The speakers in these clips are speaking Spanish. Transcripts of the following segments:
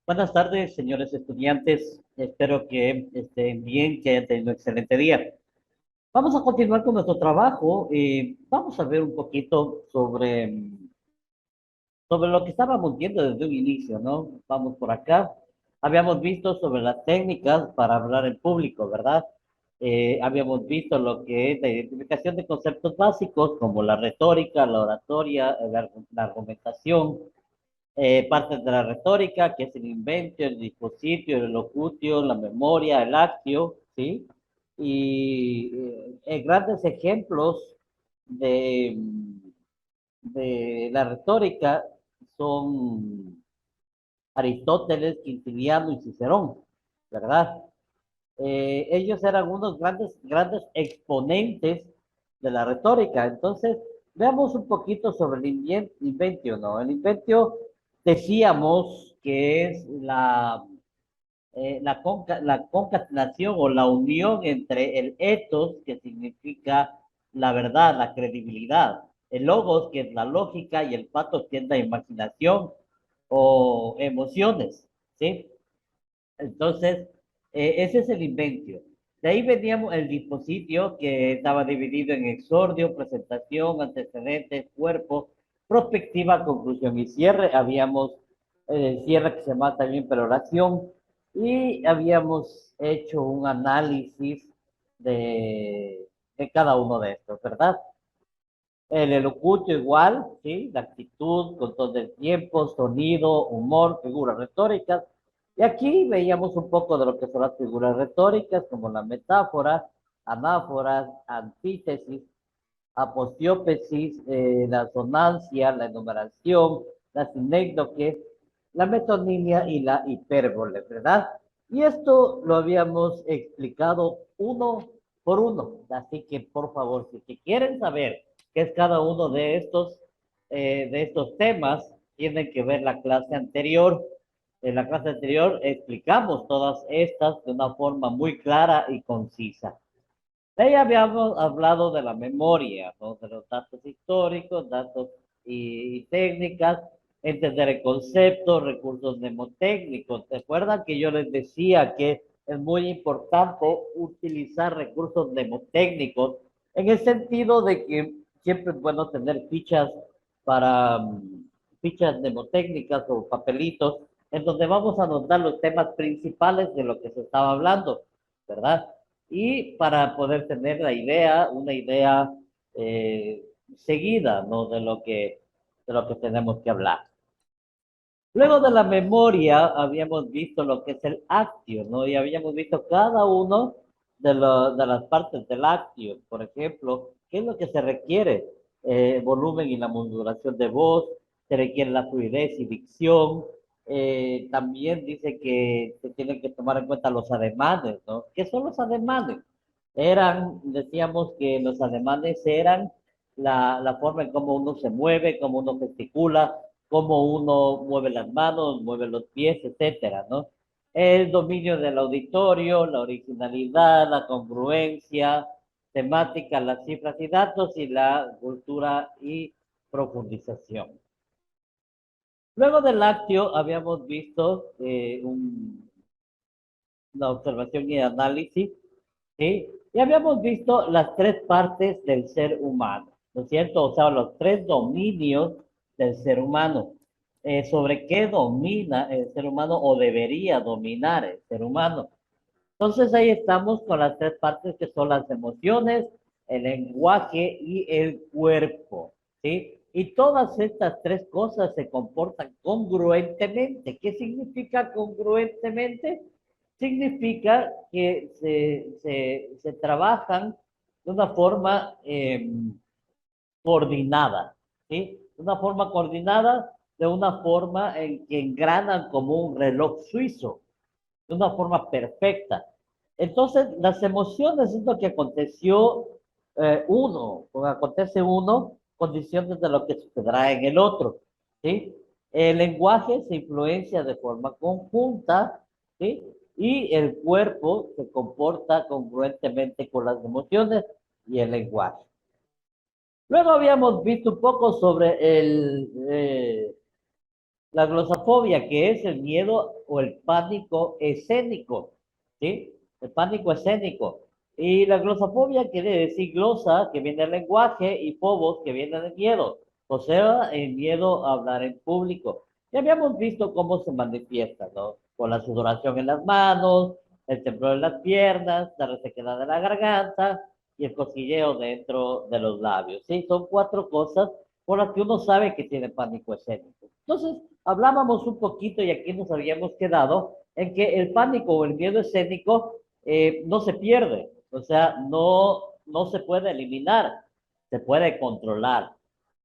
Buenas tardes, señores estudiantes. Espero que estén bien, que hayan tenido un excelente día. Vamos a continuar con nuestro trabajo y vamos a ver un poquito sobre lo que estábamos viendo desde un inicio, ¿no? Vamos por acá. Habíamos visto sobre las técnicas para hablar en público, ¿verdad? Habíamos visto lo que es la identificación de conceptos básicos como la retórica, la oratoria, la argumentación, partes de la retórica, que es el inventio, el dispositio, el locutio, la memoria, el actio, ¿sí? Y grandes ejemplos de, de la retórica son Aristóteles, Quintiliano y Cicerón, ¿verdad? Ellos eran unos grandes exponentes de la retórica. Entonces, veamos un poquito sobre el inventio, ¿no? El inventio decíamos que es la concatenación o la unión entre el ethos, que significa la verdad, la credibilidad, el logos, que es la lógica, y el pathos, que es la imaginación o emociones, ¿sí? Entonces, ese es el inventio. De ahí veníamos el dispositivo, que estaba dividido en exordio, presentación, antecedentes, cuerpo, prospectiva, conclusión y cierre. Habíamos cierre, que se llama también peroración, y habíamos hecho un análisis de cada uno de estos, ¿verdad? El elocucio igual, ¿sí? La actitud, control del tiempo, sonido, humor, figuras retóricas. Y aquí veíamos un poco de lo que son las figuras retóricas, como la metáfora, anáforas, antítesis, apostiópesis, la asonancia, la enumeración, la sinécdoque, la metonimia y la hipérbole, ¿verdad? Y esto lo habíamos explicado uno por uno. Así que, por favor, si quieren saber qué es cada uno de estos temas, tienen que ver la clase anterior. En la clase anterior explicamos todas estas de una forma muy clara y concisa. De ahí habíamos hablado de la memoria, ¿no? De los datos históricos, datos y técnicas, entender el concepto, recursos mnemotécnicos. ¿Se acuerdan que yo les decía que es muy importante utilizar recursos mnemotécnicos en el sentido de que siempre es bueno tener para fichas mnemotécnicas o papelitos en donde vamos a anotar los temas principales de lo que se estaba hablando, ¿verdad? Y para poder tener una idea eh, seguida, ¿no? De lo que tenemos que hablar. Luego de la memoria, habíamos visto lo que es el actio, ¿no? Y habíamos visto cada uno de las partes del actio. Por ejemplo, ¿qué es lo que se requiere? Volumen y la modulación de voz, se requiere la fluidez y dicción. También dice que se tienen que tomar en cuenta los ademanes, ¿no? ¿Qué son los ademanes? Decíamos que los ademanes eran la forma en cómo uno se mueve, cómo uno gesticula, cómo uno mueve las manos, mueve los pies, etcétera, ¿no? El dominio del auditorio, la originalidad, la congruencia, temática, las cifras y datos y la cultura y profundización. Luego del lácteo habíamos visto una observación y análisis, ¿sí? Y habíamos visto las tres partes del ser humano, ¿no es cierto? O sea, los tres dominios del ser humano. Sobre qué domina el ser humano o debería dominar el ser humano. Entonces ahí estamos con las tres partes que son las emociones, el lenguaje y el cuerpo, ¿sí? Y todas estas tres cosas se comportan congruentemente. ¿Qué significa congruentemente? Significa que se trabajan de una forma coordinada, ¿sí? De una forma coordinada, de una forma en que engranan como un reloj suizo, de una forma perfecta. Entonces, las emociones es lo que aconteció o acontece uno, condiciones de lo que sucederá en el otro, ¿sí? El lenguaje se influencia de forma conjunta, ¿sí? Y el cuerpo se comporta congruentemente con las emociones y el lenguaje. Luego habíamos visto un poco sobre La glosafobia, que es el miedo o el pánico escénico, ¿sí? El pánico escénico. Y la glosafobia quiere decir glosa, que viene del lenguaje, y phobos, que viene del miedo. O sea, el miedo a hablar en público. Ya habíamos visto cómo se manifiesta, ¿no? Con la sudoración en las manos, el temblor en las piernas, la resequedad de la garganta y el cosquilleo dentro de los labios. Sí, son cuatro cosas por las que uno sabe que tiene pánico escénico. Entonces, hablábamos un poquito y aquí nos habíamos quedado en que el pánico o el miedo escénico no se pierde, o sea, no se puede eliminar, se puede controlar,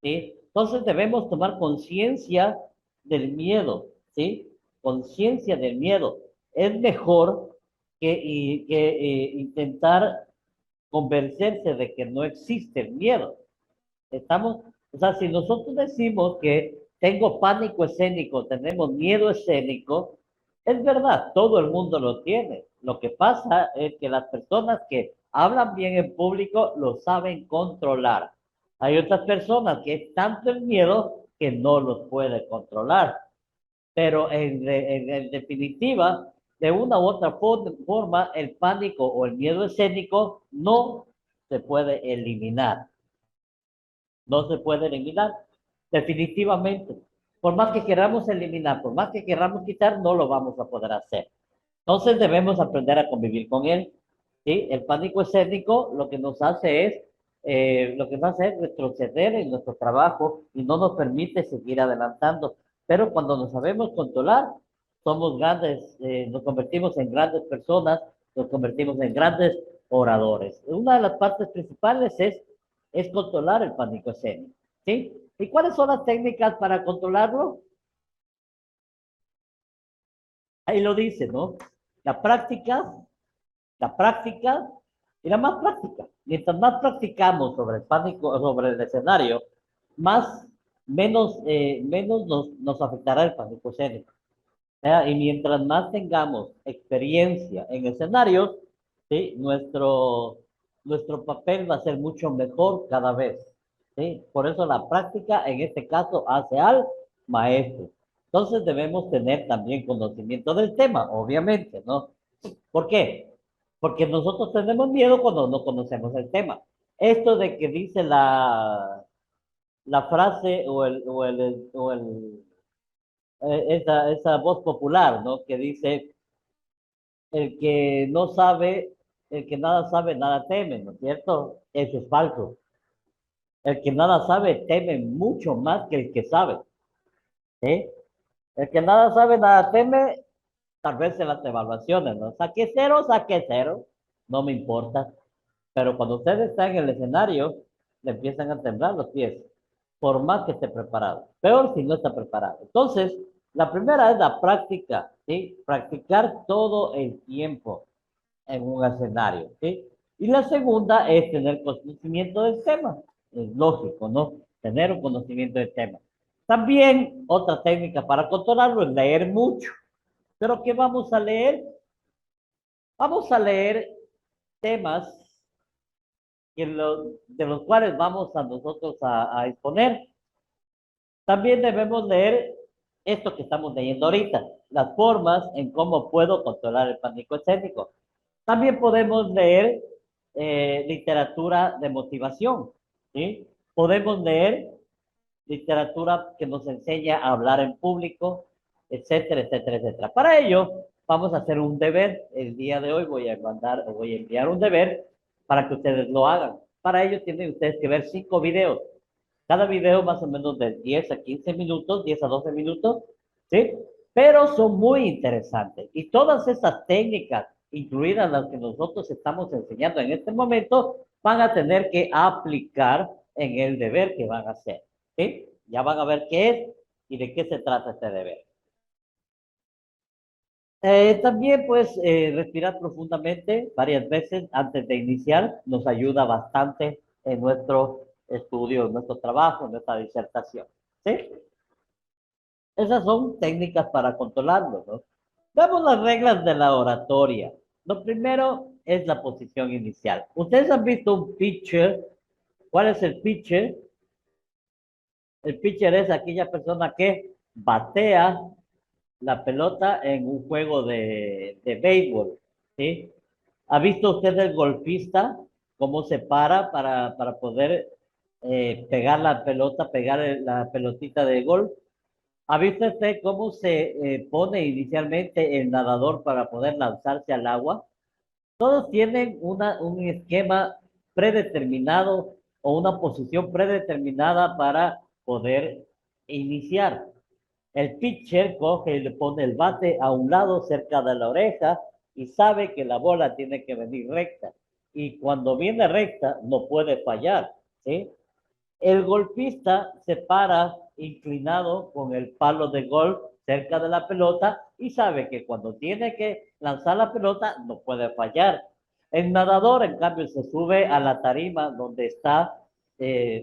¿sí? Entonces debemos tomar conciencia del miedo, ¿sí? Conciencia del miedo. Es mejor que intentar convencerse de que no existe el miedo. Estamos, o sea, si nosotros decimos que tengo pánico escénico, tenemos miedo escénico, es verdad, todo el mundo lo tiene. Lo que pasa es que las personas que hablan bien en público lo saben controlar. Hay otras personas que es tanto el miedo que no los puede controlar. Pero en definitiva, de una u otra forma, el pánico o el miedo escénico no se puede eliminar. No se puede eliminar, definitivamente. Por más que queramos eliminar, por más que queramos quitar, no lo vamos a poder hacer. Entonces debemos aprender a convivir con él. ¿Sí? El pánico escénico lo que nos hace es retroceder en nuestro trabajo y no nos permite seguir adelantando. Pero cuando nos sabemos controlar, somos grandes, nos convertimos en grandes personas, nos convertimos en grandes oradores. Una de las partes principales es controlar el pánico escénico. ¿Sí? ¿Y cuáles son las técnicas para controlarlo? Ahí lo dice, ¿no? La práctica, la práctica y la más práctica. Mientras más practicamos sobre el pánico, sobre el escenario, menos nos afectará el pánico escénico. Y mientras más tengamos experiencia en escenarios, ¿sí? Nuestro papel va a ser mucho mejor cada vez. ¿Sí? Por eso la práctica en este caso hace al maestro. Entonces debemos tener también conocimiento del tema, obviamente, ¿no? ¿Por qué? Porque nosotros tenemos miedo cuando no conocemos el tema. Esto de que dice la frase esa voz popular, ¿no? Que dice, el que no sabe, el que nada sabe, nada teme, ¿no es cierto? Eso es falso. El que nada sabe teme mucho más que el que sabe, ¿sí? El que nada sabe, nada teme, tal vez en las evaluaciones, ¿no? Saqué cero, no me importa. Pero cuando usted está en el escenario, le empiezan a temblar los pies, por más que esté preparado. Peor si no está preparado. Entonces, la primera es la práctica, ¿sí? Practicar todo el tiempo en un escenario, ¿sí? Y la segunda es tener conocimiento del tema. Es lógico, ¿no? Tener un conocimiento del tema. También otra técnica para controlarlo es leer mucho. ¿Pero qué vamos a leer? Vamos a leer temas de los cuales vamos a nosotros a exponer. También debemos leer esto que estamos leyendo ahorita, las formas en cómo puedo controlar el pánico escénico. También podemos leer literatura de motivación, ¿sí? Podemos leer literatura que nos enseña a hablar en público, etcétera, etcétera, etcétera. Para ello, vamos a hacer un deber. El día de hoy voy a enviar un deber para que ustedes lo hagan. Para ello tienen ustedes que ver 5 videos. Cada video más o menos de 10 a 15 minutos, 10 a 12 minutos, ¿sí? Pero son muy interesantes. Y todas esas técnicas, incluidas las que nosotros estamos enseñando en este momento, van a tener que aplicar en el deber que van a hacer. ¿Sí? Ya van a ver qué es y de qué se trata este deber. También, pues, respirar profundamente varias veces antes de iniciar nos ayuda bastante en nuestro estudio, en nuestro trabajo, en nuestra disertación. ¿Sí? Esas son técnicas para controlarlo, ¿no? Veamos las reglas de la oratoria. Lo primero es la posición inicial. Ustedes han visto un pitcher. ¿Cuál es el pitcher? El pitcher es aquella persona que batea la pelota en un juego de béisbol, ¿sí? ¿Ha visto usted el golfista cómo se para poder pegar la pelota, pegar la pelotita de golf? ¿Ha visto usted cómo se pone inicialmente el nadador para poder lanzarse al agua? Todos tienen un esquema predeterminado o una posición predeterminada para poder iniciar. El pitcher coge y le pone el bate a un lado cerca de la oreja y sabe que la bola tiene que venir recta. Y cuando viene recta, no puede fallar, ¿sí? El golfista se para inclinado con el palo de golf cerca de la pelota y sabe que cuando tiene que lanzar la pelota no puede fallar. El nadador, en cambio, se sube a la tarima donde está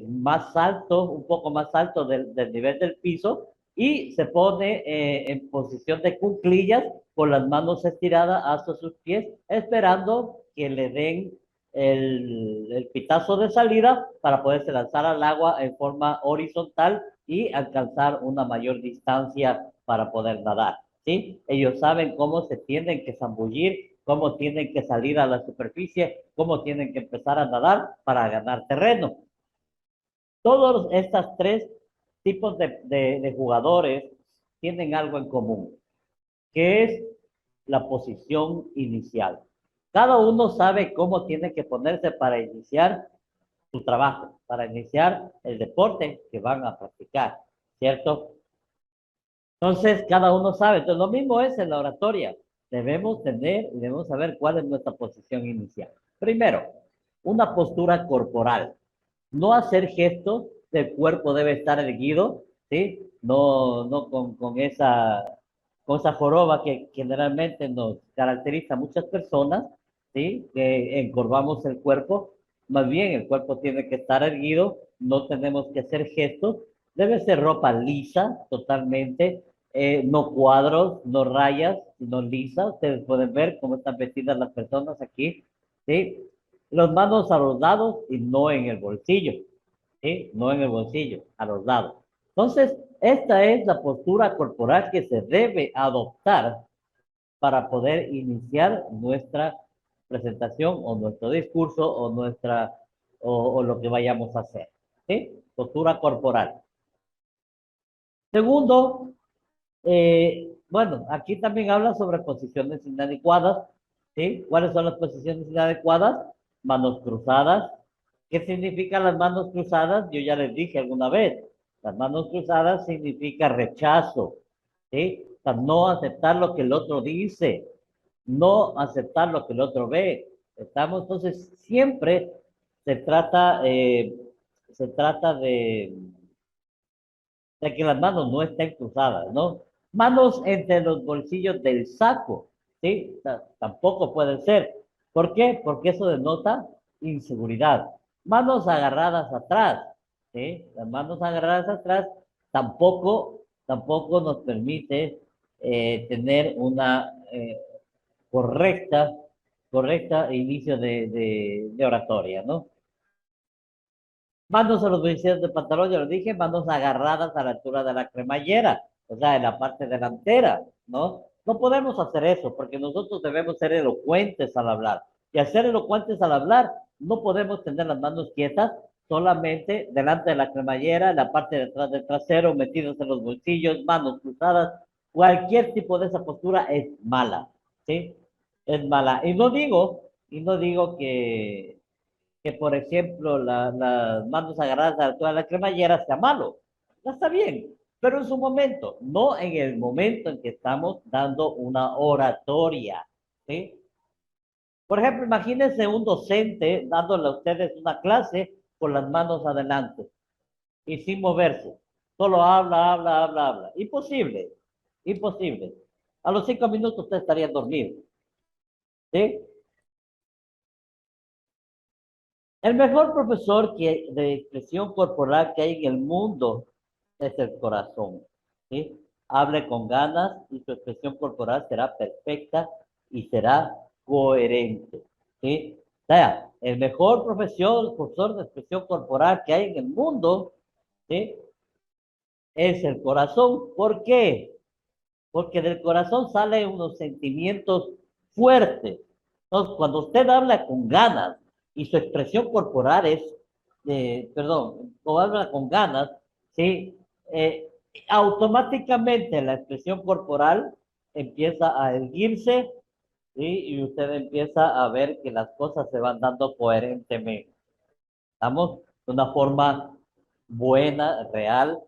más alto, un poco más alto del nivel del piso y se pone en posición de cuclillas con las manos estiradas hasta sus pies, esperando que le den el pitazo de salida para poderse lanzar al agua en forma horizontal y alcanzar una mayor distancia para poder nadar, ¿sí? Ellos saben cómo se tienen que zambullir, cómo tienen que salir a la superficie, cómo tienen que empezar a nadar para ganar terreno. Todos estos tres tipos de jugadores tienen algo en común, que es la posición inicial. Cada uno sabe cómo tiene que ponerse para iniciar su trabajo, para iniciar el deporte que van a practicar, ¿cierto? Entonces, cada uno sabe. Entonces, lo mismo es en la oratoria. Debemos tener y debemos saber cuál es nuestra posición inicial. Primero, una postura corporal. No hacer gestos, el cuerpo debe estar erguido, ¿sí? No con esa joroba que generalmente nos caracteriza a muchas personas, ¿sí? Que encorvamos el cuerpo. Más bien, el cuerpo tiene que estar erguido, no tenemos que hacer gestos. Debe ser ropa lisa, totalmente, no cuadros, no rayas, sino lisa. Ustedes pueden ver cómo están vestidas las personas aquí, ¿sí? Las manos a los lados y no en el bolsillo, ¿sí? No en el bolsillo, a los lados. Entonces, esta es la postura corporal que se debe adoptar para poder iniciar nuestra presentación o nuestro discurso o lo que vayamos a hacer, ¿sí? Postura corporal. Segundo, bueno, aquí también habla sobre posiciones inadecuadas, ¿sí? ¿Cuáles son las posiciones inadecuadas? Manos cruzadas. ¿Qué significan las manos cruzadas? Yo ya les dije alguna vez. Las manos cruzadas significa rechazo, ¿sí? O sea, no aceptar lo que el otro dice, no aceptar lo que el otro ve. Estamos, entonces, siempre se trata, eh, se trata de que las manos no estén cruzadas, ¿no? Manos entre los bolsillos del saco, ¿sí? Tampoco pueden ser. ¿Por qué? Porque eso denota inseguridad. Manos agarradas atrás, ¿sí? Las manos agarradas atrás tampoco nos permite tener una correcta, correcta inicio de oratoria, ¿no? Manos a los bolsillos del pantalón, ya lo dije, manos agarradas a la altura de la cremallera, o sea, en la parte delantera, ¿no? No podemos hacer eso porque nosotros debemos ser elocuentes al hablar. Y al ser elocuentes al hablar, no podemos tener las manos quietas solamente delante de la cremallera, en la parte de atrás del trasero, metidos en los bolsillos, manos cruzadas. Cualquier tipo de esa postura es mala, ¿sí? Es mala. Y no digo que por ejemplo, las manos agarradas a toda la cremallera sea malo. No está bien, pero en su momento, no en el momento en que estamos dando una oratoria, ¿sí? Por ejemplo, imagínense un docente dándole a ustedes una clase con las manos adelante y sin moverse. Solo habla, habla, habla, habla. Imposible, imposible. A los 5 minutos usted estaría dormido, ¿sí? El mejor profesor de expresión corporal que hay en el mundo es el corazón, ¿sí? Hable con ganas y su expresión corporal será perfecta y será coherente, ¿sí? O sea, el mejor profesor de expresión corporal que hay en el mundo, ¿sí? es el corazón. ¿Por qué? Porque del corazón salen unos sentimientos fuertes. Entonces, cuando usted habla con ganas y su expresión corporal es, perdón, o habla con ganas, ¿sí? Eh, Automáticamente la expresión corporal empieza a erguirse, ¿sí? Y usted empieza a ver que las cosas se van dando coherentemente. Estamos de una forma buena, real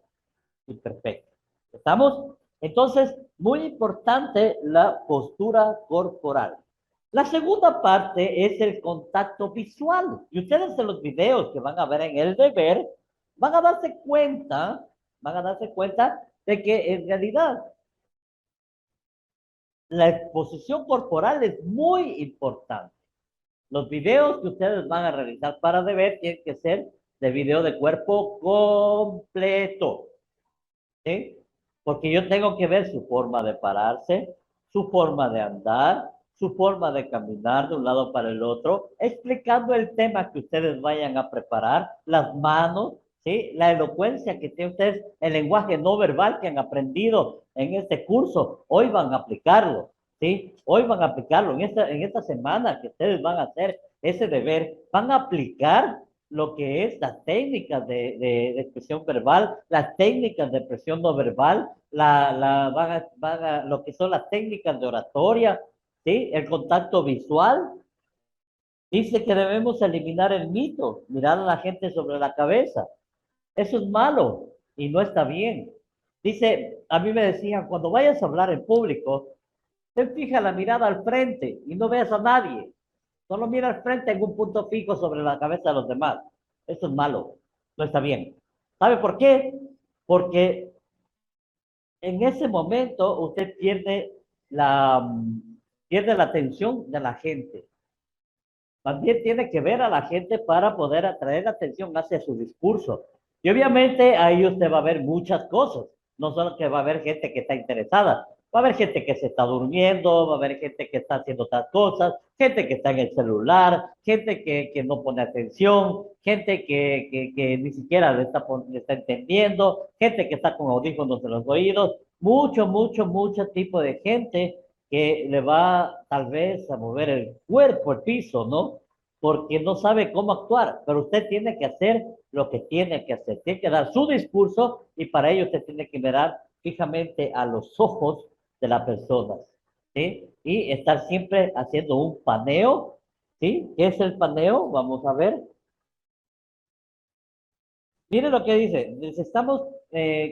y perfecta. ¿Estamos? Entonces, muy importante la postura corporal. La segunda parte es el contacto visual. Y ustedes en los videos que van a ver en el deber, van a darse cuenta, van a darse cuenta de que en realidad la exposición corporal es muy importante. Los videos que ustedes van a realizar para deber tienen que ser de video de cuerpo completo. ¿Sí? Porque yo tengo que ver su forma de pararse, su forma de andar, su forma de caminar de un lado para el otro, explicando el tema que ustedes vayan a preparar, las manos, ¿sí? La elocuencia que tienen ustedes, el lenguaje no verbal que han aprendido en este curso, hoy van a aplicarlo, ¿sí? Hoy van a aplicarlo, en esta semana que ustedes van a hacer ese deber, van a aplicar lo que es las técnicas de expresión verbal, las técnicas de expresión no verbal, lo que son las técnicas de oratoria, ¿sí? El contacto visual. Dice que debemos eliminar el mito, mirar a la gente sobre la cabeza. Eso es malo y no está bien. Dice, a mí me decían, cuando vayas a hablar en público, ten fija la mirada al frente y no veas a nadie. Solo mira al frente en un punto fijo sobre la cabeza de los demás. Eso es malo, no está bien. ¿Sabe por qué? Porque en ese momento usted pierde la atención de la gente. También tiene que ver a la gente para poder atraer la atención hacia su discurso. Y obviamente ahí usted va a ver muchas cosas. No solo que va a haber gente que está interesada, va a haber gente que se está durmiendo, va a haber gente que está haciendo otras cosas, gente que está en el celular, gente que no pone atención, gente que ni siquiera le está entendiendo, gente que está con audífonos en los oídos, mucho tipo de gente que le va tal vez a mover el cuerpo, el piso, ¿no? Porque no sabe cómo actuar, pero usted tiene que hacer lo que tiene que hacer, tiene que dar su discurso y para ello usted tiene que mirar fijamente a los ojos de la persona, ¿sí? Y estar siempre haciendo un paneo, ¿sí? ¿Qué es el paneo? Vamos a ver. Mire lo que dice, necesitamos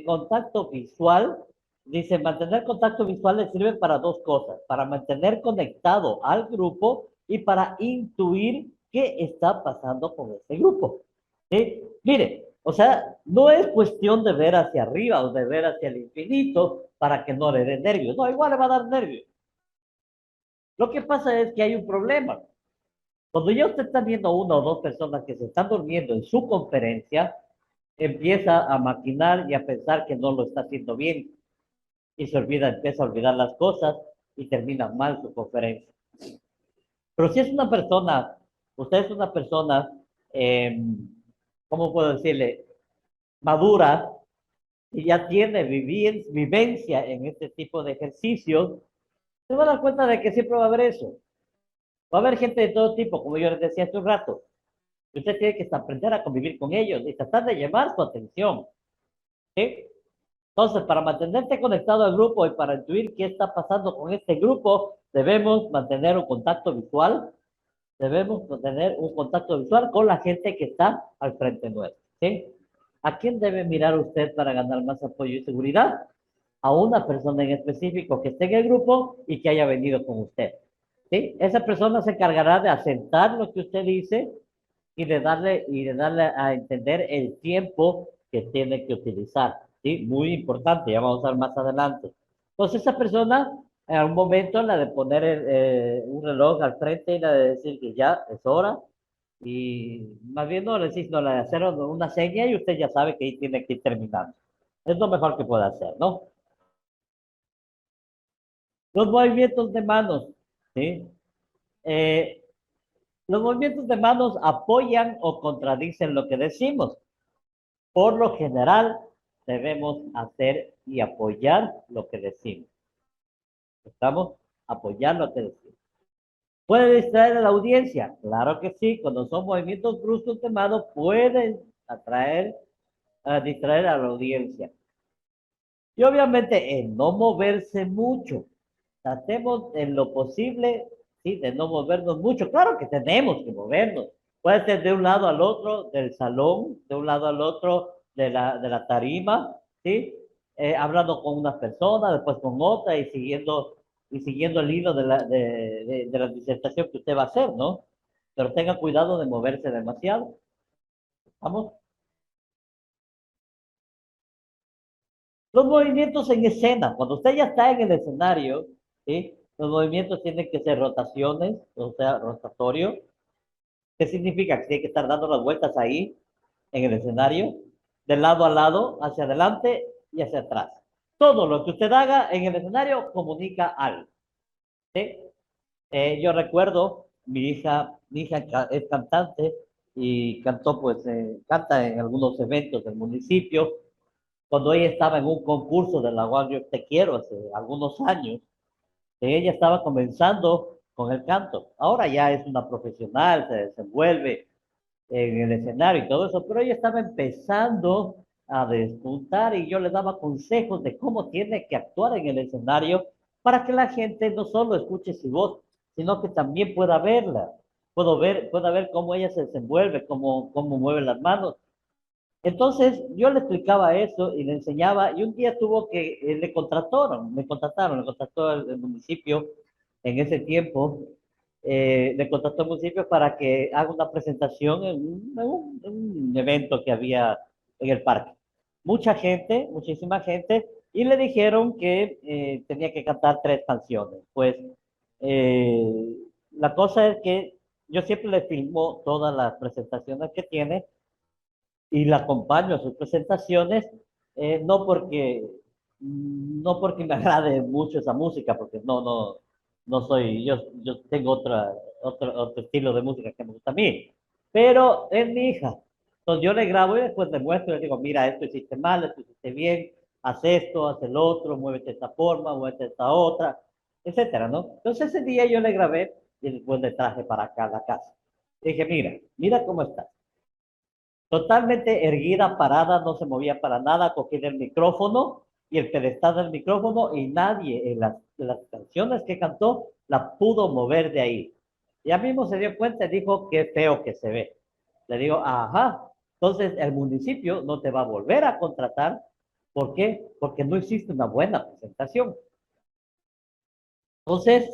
contacto visual. Dice, mantener contacto visual le sirve para dos cosas, para mantener conectado al grupo y para intuir qué está pasando con este grupo. ¿Sí? Mire, o sea, no es cuestión de ver hacia arriba o de ver hacia el infinito para que no le dé nervios. No, igual le va a dar nervios. Lo que pasa es que hay un problema. Cuando ya usted está viendo una o dos personas que se están durmiendo en su conferencia, empieza a maquinar y a pensar que no lo está haciendo bien y se olvida, empieza a olvidar las cosas y termina mal su conferencia. Pero si es una persona, usted es una persona, eh, ¿cómo puedo decirle? Madura y ya tiene vivencia en este tipo de ejercicios, se va a dar cuenta de que siempre va a haber eso. Va a haber gente de todo tipo, como yo les decía hace un rato. Usted tiene que aprender a convivir con ellos y tratar de llamar su atención. ¿Sí? Entonces, para mantenerte conectado al grupo y para intuir qué está pasando con este grupo, debemos mantener un contacto visual, debemos mantener un contacto visual con la gente que está al frente nuestro. ¿Sí? ¿A quién debe mirar usted para ganar más apoyo y seguridad? A una persona en específico que esté en el grupo y que haya venido con usted. ¿Sí? Esa persona se encargará de asentar lo que usted dice y de darle a entender el tiempo que tiene que utilizar. ¿Sí? Muy importante, ya vamos a ver más adelante. Entonces esa persona, en algún momento, la de poner un reloj al frente y la de decir que ya es hora, y más bien no le decís, no, la de hacer una seña y usted ya sabe que ahí tiene que ir terminando. Es lo mejor que puede hacer, ¿no? Los movimientos de manos, ¿sí? Eh, los movimientos de manos apoyan o contradicen lo que decimos. Por lo general, debemos hacer y apoyar lo que decimos. ¿Estamos? Apoyar lo que decimos. ¿Puede distraer a la audiencia? Claro que sí. Cuando son movimientos bruscos de mano, pueden distraer a la audiencia. Y obviamente en no moverse mucho. Tratemos en lo posible, sí, de no movernos mucho. Claro que tenemos que movernos. Puede ser de un lado al otro del salón, de un lado al otro de la tarima, ¿sí? Hablando con una persona, después con otra y siguiendo el hilo de la disertación que usted va a hacer, ¿no? Pero tenga cuidado de moverse demasiado. ¿Vamos? Los movimientos en escena, cuando usted ya está en el escenario, ¿sí? Los movimientos tienen que ser rotaciones, o sea, rotatorio. ¿Qué significa? Que tiene que estar dando las vueltas ahí, en el escenario, de lado a lado, hacia adelante y hacia atrás. Todo lo que usted haga en el escenario comunica algo, ¿sí? Yo recuerdo, mi hija es cantante y cantó, pues, canta en algunos eventos del municipio. Cuando ella estaba en un concurso de la cual yo te quiero hace algunos años, ella estaba comenzando con el canto. Ahora ya es una profesional, se desenvuelve en el escenario y todo eso, pero ella estaba empezando a despuntar y yo le daba consejos de cómo tiene que actuar en el escenario para que la gente no solo escuche su voz, sino que también pueda verla. Pueda ver cómo ella se desenvuelve, cómo mueve las manos. Entonces, yo le explicaba eso y le enseñaba, y un día tuvo que, le contrató el municipio en ese tiempo, le contrató el municipio para que haga una presentación en un evento que había en el parque. Mucha gente, muchísima gente, y le dijeron que tenía que cantar 3 canciones. Pues eh, la cosa es que yo siempre le filmo todas las presentaciones que tiene y la acompaño a sus presentaciones, no porque me agrade mucho esa música, porque no soy, yo tengo otro estilo de música que me gusta a mí, pero es mi hija. Entonces yo le grabo y después le muestro y le digo, mira, esto hiciste mal, esto hiciste bien, haz esto, haz el otro, muévete de esta forma, muévete de esta otra, etcétera, ¿no? Entonces ese día yo le grabé y después le traje para acá a la casa. Dije, mira cómo está. Totalmente erguida, parada, no se movía para nada, cogía el micrófono y el pedestal del micrófono y nadie en las canciones que cantó la pudo mover de ahí. Ya mismo se dio cuenta y dijo, qué feo que se ve. Le digo, ajá, entonces el municipio no te va a volver a contratar. ¿Por qué? Porque no existe una buena presentación. Entonces,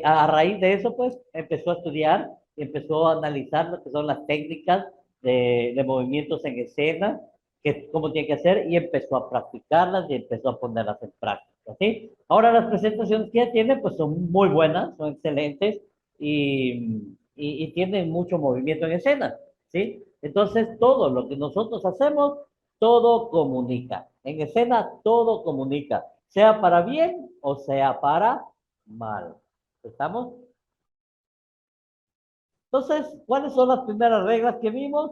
a raíz de eso, pues, empezó a estudiar y empezó a analizar lo que son las técnicas de movimientos en escena, cómo tiene que hacer, y empezó a practicarlas y empezó a ponerlas en práctica, ¿sí? Ahora las presentaciones que ella tiene, pues, son muy buenas, son excelentes y tienen mucho movimiento en escena, ¿sí? Entonces, todo lo que nosotros hacemos, todo comunica. En escena, todo comunica, sea para bien o sea para mal. ¿Estamos? Entonces, ¿cuáles son las primeras reglas que vimos?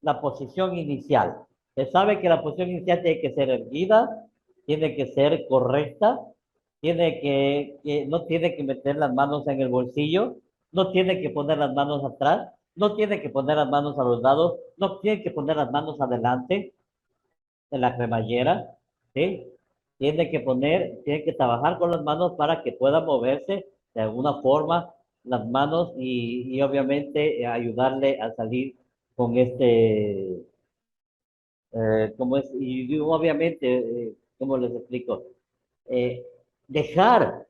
La posición inicial. Se sabe que la posición inicial tiene que ser erguida, tiene que ser correcta, no tiene que meter las manos en el bolsillo, no tiene que poner las manos atrás, no tiene que poner las manos a los lados, no tiene que poner las manos adelante en la cremallera, ¿sí? Tiene que trabajar con las manos para que pueda moverse de alguna forma las manos y obviamente ayudarle a salir con ¿cómo es? Y obviamente, ¿cómo les explico? Eh, dejar,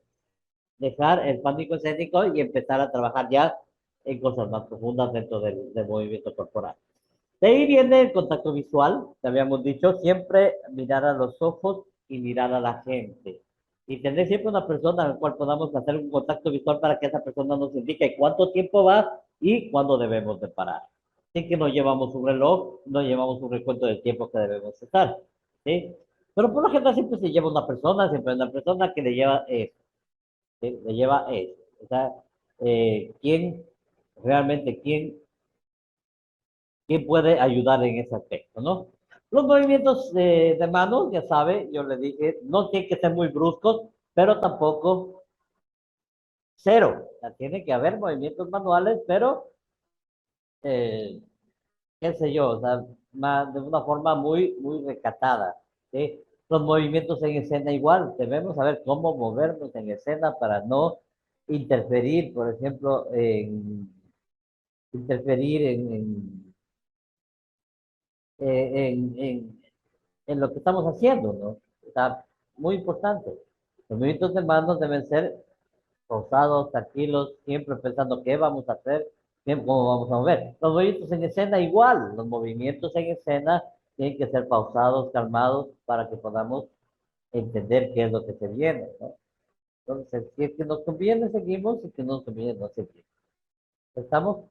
dejar el pánico escénico y empezar a trabajar ya en cosas más profundas dentro del movimiento corporal. De ahí viene el contacto visual, te habíamos dicho, siempre mirar a los ojos y mirar a la gente. Y tener siempre una persona a la cual podamos hacer un contacto visual para que esa persona nos indique cuánto tiempo va y cuándo debemos de parar. Así que no llevamos un reloj, no llevamos un recuento del tiempo que debemos estar, ¿sí? Pero por lo general siempre se lleva una persona, siempre una persona que le lleva eso, ¿sí? Le lleva eso. O sea, ¿quién realmente, quién puede ayudar en ese aspecto, ¿no? Los movimientos de manos, ya sabe, yo le dije, no tienen que ser muy bruscos, pero tampoco cero. O sea, tiene que haber movimientos manuales, pero, eh, qué sé yo, o sea, de una forma muy recatada. ¿Sí? Los movimientos en escena igual, debemos saber cómo movernos en escena para no interferir, por ejemplo, interferir en, en, en lo que estamos haciendo, ¿no? Está muy importante. Los movimientos de manos deben ser pausados, tranquilos, siempre pensando qué vamos a hacer, cómo vamos a mover. Los movimientos en escena igual, los movimientos en escena tienen que ser pausados, calmados, para que podamos entender qué es lo que se viene, ¿no? Entonces, si es que nos conviene, seguimos, si es que no nos conviene, no seguimos. ¿Estamos?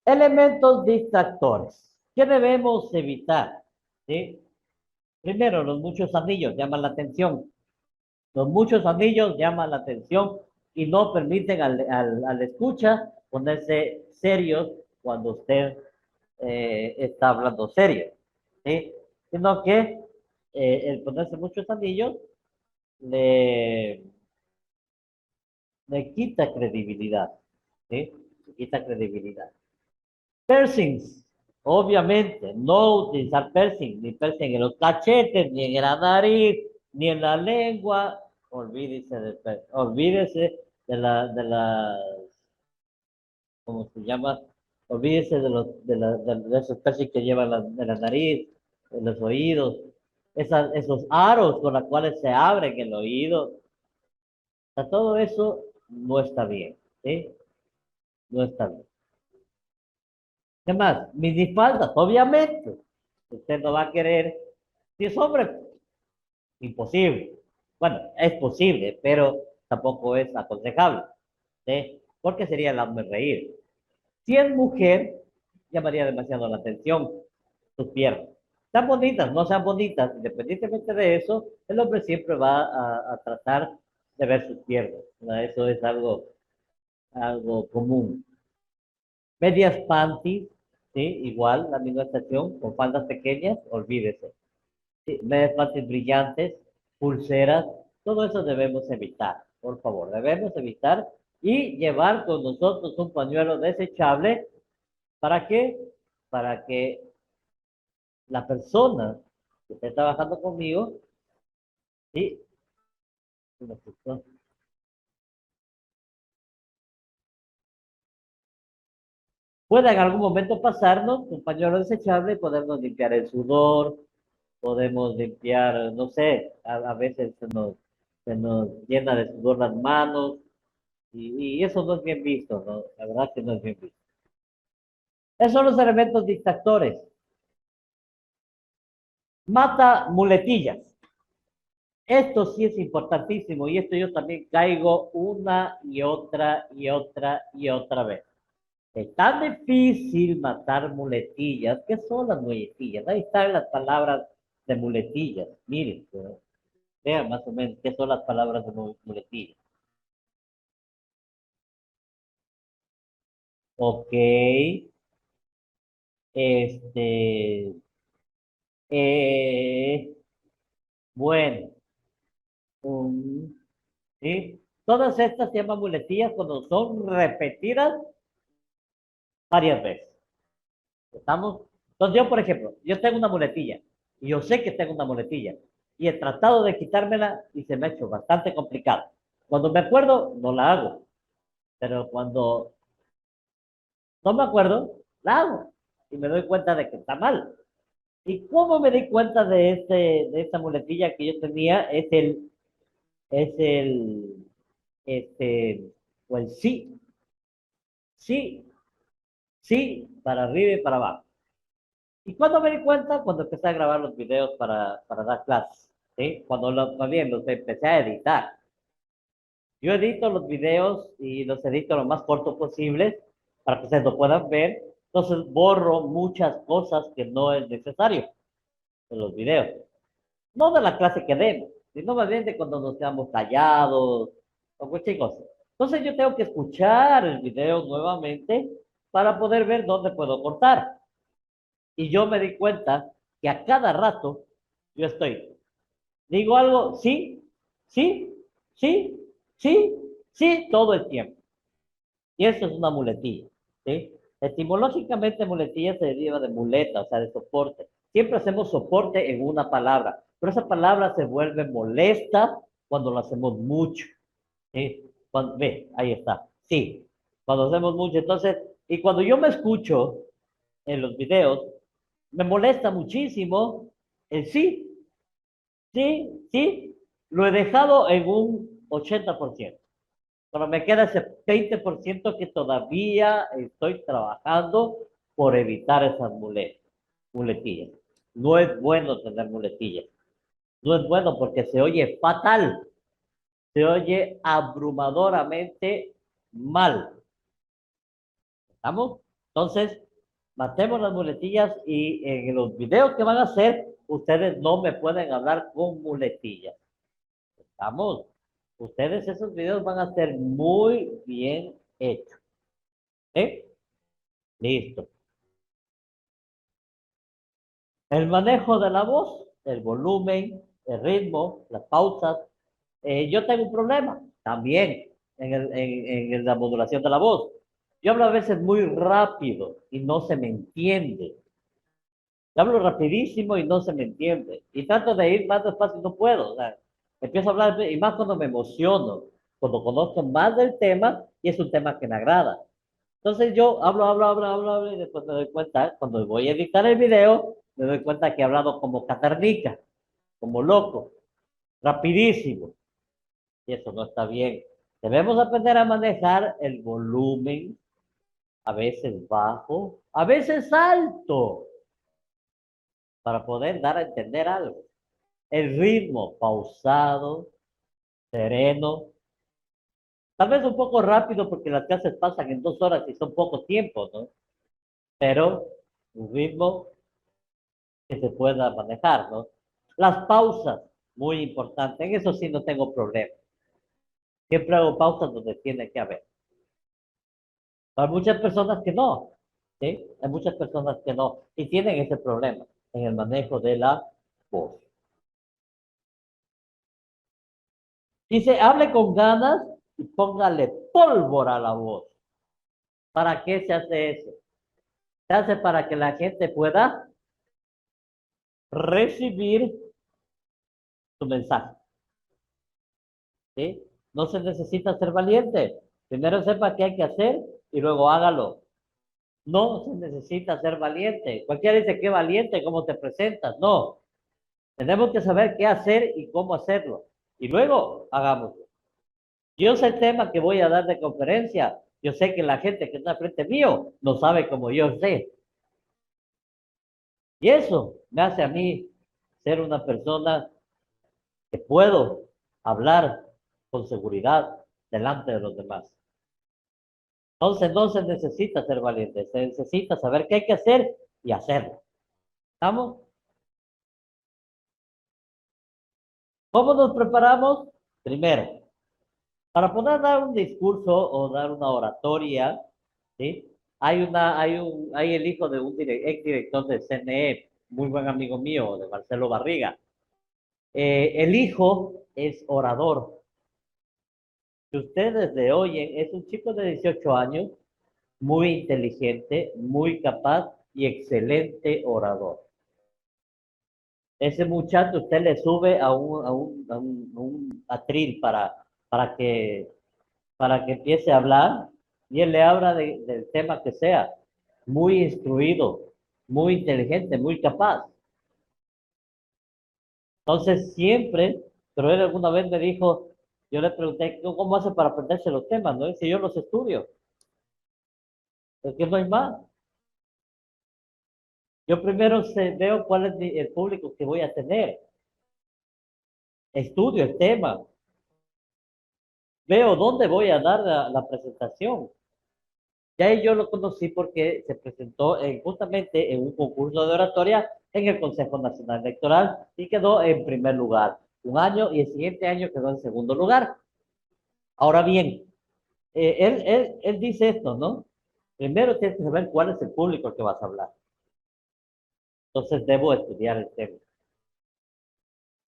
Elementos distractores. ¿Qué debemos evitar? ¿Sí? Primero, los muchos anillos llaman la atención. Los muchos anillos llaman la atención y no permiten al escucha ponerse serios cuando usted está hablando serio, ¿sí? Sino que el ponerse muchos anillos le, le quita credibilidad, ¿sí? Le quita credibilidad. Piercings, obviamente, no utilizar piercing, ni piercing en los cachetes, ni en la nariz, ni en la lengua. Olvídese de las, ¿cómo se llama? Olvídese de esos piercings que llevan en la nariz, en los oídos, esos aros con los cuales se abren el oído. O sea, todo eso no está bien, ¿sí? No está bien. ¿Qué más? Minifaldas, obviamente. Usted no va a querer, si es hombre, imposible. Bueno, es posible, pero tampoco es aconsejable, ¿sí? Porque sería el hazme reír. Si es mujer, llamaría demasiado la atención sus piernas. Sean bonitas, no sean bonitas, independientemente de eso, el hombre siempre va a tratar de ver sus piernas, ¿verdad? Eso es algo común. Medias panties, ¿sí? Igual, la misma estación, con faldas pequeñas, olvídese. Sí, medias panties brillantes, pulseras, todo eso debemos evitar, por favor, debemos evitar y llevar con nosotros un pañuelo desechable. ¿Para qué? Para que la persona que esté trabajando conmigo, ¿sí? Pueda en algún momento pasarnos un pañuelo desechable y podernos limpiar el sudor, podemos limpiar, no sé, a veces se nos llena de sudor las manos y eso no es bien visto, ¿no? La verdad que no es bien visto. Esos son los elementos distractores. Mata muletillas. Esto sí es importantísimo y esto yo también caigo una y otra y otra y otra vez. Es tan difícil matar muletillas. ¿Qué son las muletillas? Ahí están las palabras de muletillas. Miren, vean más o menos qué son las palabras de muletillas. Ok, este, eh, bueno, um, ¿sí? Todas estas se llaman muletillas cuando son repetidas varias veces. ¿Estamos? Entonces yo, por ejemplo, yo tengo una muletilla y yo sé que tengo una muletilla y he tratado de quitármela y se me ha hecho bastante complicado. Cuando me acuerdo, no la hago, pero cuando no me acuerdo, la hago y me doy cuenta de que está mal. ¿Y cómo me di cuenta de esta muletilla que yo tenía? Es el, este, o el sí, sí, sí, para arriba y para abajo. ¿Y cuando me di cuenta? Cuando empecé a grabar los videos para dar clases, ¿sí? Cuando más bien los empecé a editar. Yo edito los videos y los edito lo más corto posible para que ustedes lo puedan ver. Entonces borro muchas cosas que no es necesario en los videos. No de la clase que demos, sino más bien de cuando nos quedamos callados o cualquier cosa. Entonces yo tengo que escuchar el video nuevamente para poder ver dónde puedo cortar. Y yo me di cuenta que a cada rato yo digo algo, sí, sí, sí, sí, sí, todo el tiempo. Y eso es una muletilla, ¿sí? Etimológicamente, muletilla se deriva de muleta, o sea, de soporte. Siempre hacemos soporte en una palabra, pero esa palabra se vuelve molesta cuando lo hacemos mucho, ¿sí? Ve, ahí está, sí, cuando hacemos mucho. Entonces, y cuando yo me escucho en los videos, me molesta muchísimo el sí, sí, sí, lo he dejado en un 80%. Pero me queda ese 20% que todavía estoy trabajando por evitar esas muletillas. No es bueno tener muletillas. No es bueno porque se oye fatal. Se oye abrumadoramente mal. ¿Estamos? Entonces, matemos las muletillas y en los videos que van a hacer, ustedes no me pueden hablar con muletillas. ¿Estamos? Ustedes esos videos van a ser muy bien hechos. ¿Eh? Listo. El manejo de la voz, el volumen, el ritmo, las pausas. Yo tengo un problema también en la modulación de la voz. Yo hablo a veces muy rápido y no se me entiende. Yo hablo rapidísimo y no se me entiende. Y trato de ir más despacio y no puedo. O sea, empiezo a hablar y más cuando me emociono, cuando conozco más del tema y es un tema que me agrada. Entonces yo hablo y después me doy cuenta, cuando voy a editar el video, me doy cuenta que he hablado como caternica, como loco, rapidísimo. Y eso no está bien. Debemos aprender a manejar el volumen, a veces bajo, a veces alto, para poder dar a entender algo. El ritmo pausado, sereno, tal vez un poco rápido porque las clases pasan en 2 horas y son poco tiempo, ¿no? Pero un ritmo que se pueda manejar, ¿no? Las pausas, muy importante. En eso sí no tengo problema. Siempre hago pausas donde tiene que haber. Hay muchas personas que no, ¿sí? Hay muchas personas que no y tienen ese problema en el manejo de la voz. Dice, hable con ganas y póngale pólvora a la voz. ¿Para qué se hace eso? Se hace para que la gente pueda recibir tu mensaje, ¿sí? No se necesita ser valiente. Primero sepa qué hay que hacer y luego hágalo. No se necesita ser valiente. Cualquiera dice que valiente, cómo te presentas. No, tenemos que saber qué hacer y cómo hacerlo. Y luego hagámoslo. Yo sé el tema que voy a dar de conferencia. Yo sé que la gente que está frente mío no sabe como yo sé. Y eso me hace a mí ser una persona que puedo hablar con seguridad delante de los demás. Entonces no se necesita ser valiente, se necesita saber qué hay que hacer y hacerlo. ¿Estamos? ¿Cómo nos preparamos? Primero, para poder dar un discurso o dar una oratoria, ¿sí? Hay el hijo de un ex director del CNE, muy buen amigo mío, de Marcelo Barriga. El hijo es orador. Si ustedes le oyen, es un chico de 18 años, muy inteligente, muy capaz y excelente orador. Ese muchacho usted le sube a un atril para que empiece a hablar y él le habla del tema que sea. Muy instruido, muy inteligente, muy capaz. Entonces siempre, pero él alguna vez me dijo, yo le pregunté, ¿cómo hace para aprenderse los temas? ¿No? Si yo los estudio, es que no hay más. Yo primero veo cuál es el público que voy a tener. Estudio el tema, veo dónde voy a dar la presentación. Ya ahí yo lo conocí porque se presentó justamente en un concurso de oratoria en el Consejo Nacional Electoral y quedó en primer lugar. Un año y el siguiente año quedó en segundo lugar. Ahora bien, él dice esto, ¿no? Primero tienes que saber cuál es el público al que vas a hablar. Entonces debo estudiar el tema.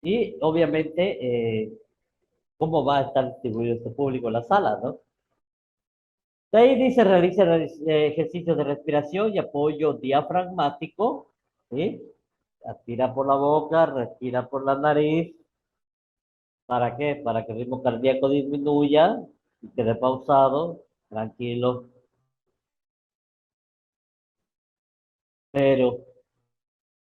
Y obviamente, cómo va a estar distribuido este público en la sala, ¿no? De ahí dice, realiza ejercicios de respiración y apoyo diafragmático, ¿sí? Aspira por la boca, respira por la nariz. ¿Para qué? Para que el ritmo cardíaco disminuya y quede pausado, tranquilo. Pero,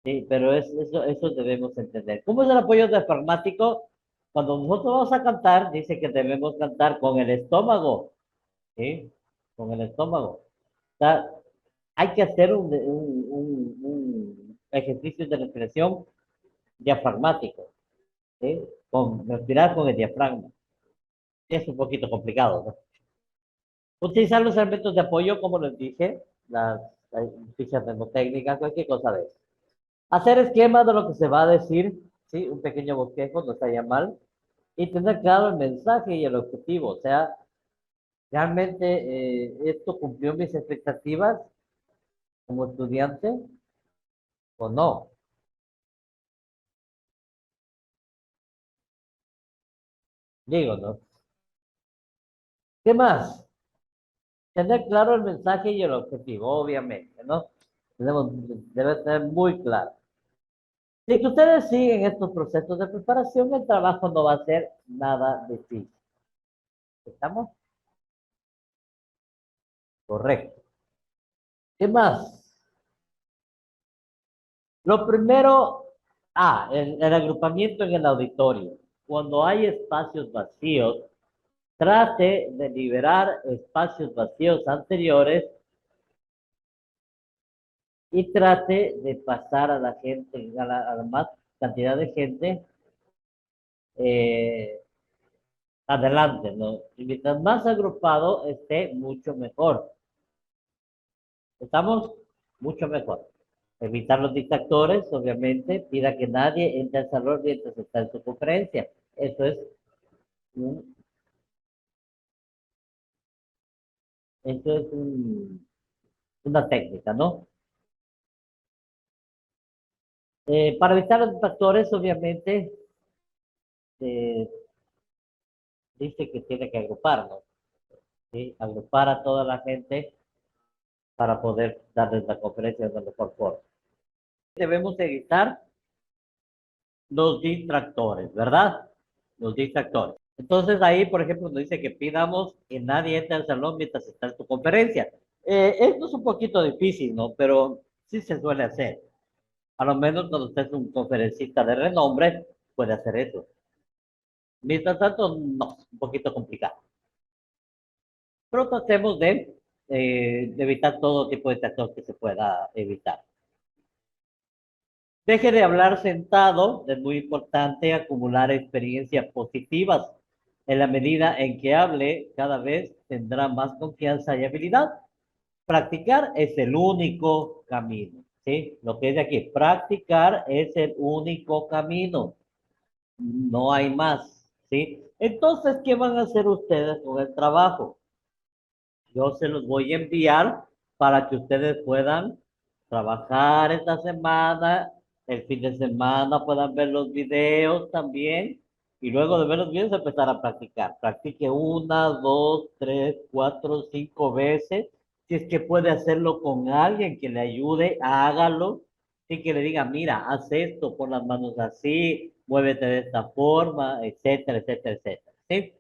sí, pero eso debemos entender. ¿Cómo es el apoyo diafragmático? Cuando nosotros vamos a cantar, dice que debemos cantar con el estómago, ¿sí? Con el estómago. O sea, hay que hacer un ejercicio de respiración diafragmático, ¿sí? Respirar con el diafragma. Es un poquito complicado, ¿no? Utilizar los elementos de apoyo, como les dije, las fichas mnemotécnicas, cualquier cosa de eso. Hacer esquemas de lo que se va a decir, ¿sí? Un pequeño bosquejo, no estaría mal. Y tener claro el mensaje y el objetivo. O sea, realmente esto cumplió mis expectativas como estudiante o no. Digo, ¿no? ¿Qué más? Tener claro el mensaje y el objetivo, obviamente, ¿no? Debe ser muy claro. Si que ustedes siguen estos procesos de preparación, el trabajo no va a ser nada difícil. ¿Estamos? Correcto. ¿Qué más? Lo primero, el agrupamiento en el auditorio. Cuando hay espacios vacíos, trate de liberar espacios vacíos anteriores y trate de pasar a la gente, a la más cantidad de gente eh, adelante, ¿no? Y mientras más agrupado esté, mucho mejor. Estamos mucho mejor. Evitar los distractores, obviamente, pida que nadie entre al salón mientras está en su conferencia. Eso es, un- eso es una técnica, ¿no? Para evitar los distractores, obviamente, eh, dice que tiene que agruparnos, ¿sí? Agrupar a toda la gente para poder darles la conferencia de la mejor forma. Debemos evitar los distractores, ¿verdad? Los distractores. Entonces ahí, por ejemplo, nos dice que pidamos que nadie entre al salón mientras está en tu conferencia. Esto es un poquito difícil, ¿no? Pero sí se suele hacer. A lo menos cuando usted es un conferencista de renombre, puede hacer eso. Mientras tanto, no, un poquito complicado. Pero tratemos de evitar todo tipo de distractor que se pueda evitar. Deje de hablar sentado, es muy importante acumular experiencias positivas. En la medida en que hable, cada vez tendrá más confianza y habilidad. Practicar es el único camino, ¿sí? Lo que es de aquí, practicar es el único camino, no hay más, ¿sí? Entonces, ¿qué van a hacer ustedes con el trabajo? Yo se los voy a enviar para que ustedes puedan trabajar esta semana, el fin de semana puedan ver los videos también y luego de ver los videos empezar a practicar. Practique una, dos, tres, cuatro, cinco veces. Si es que puede hacerlo con alguien que le ayude, hágalo. Sí, que le diga, mira, haz esto, pon las manos así, muévete de esta forma, etcétera, etcétera, etcétera. ¿Sí?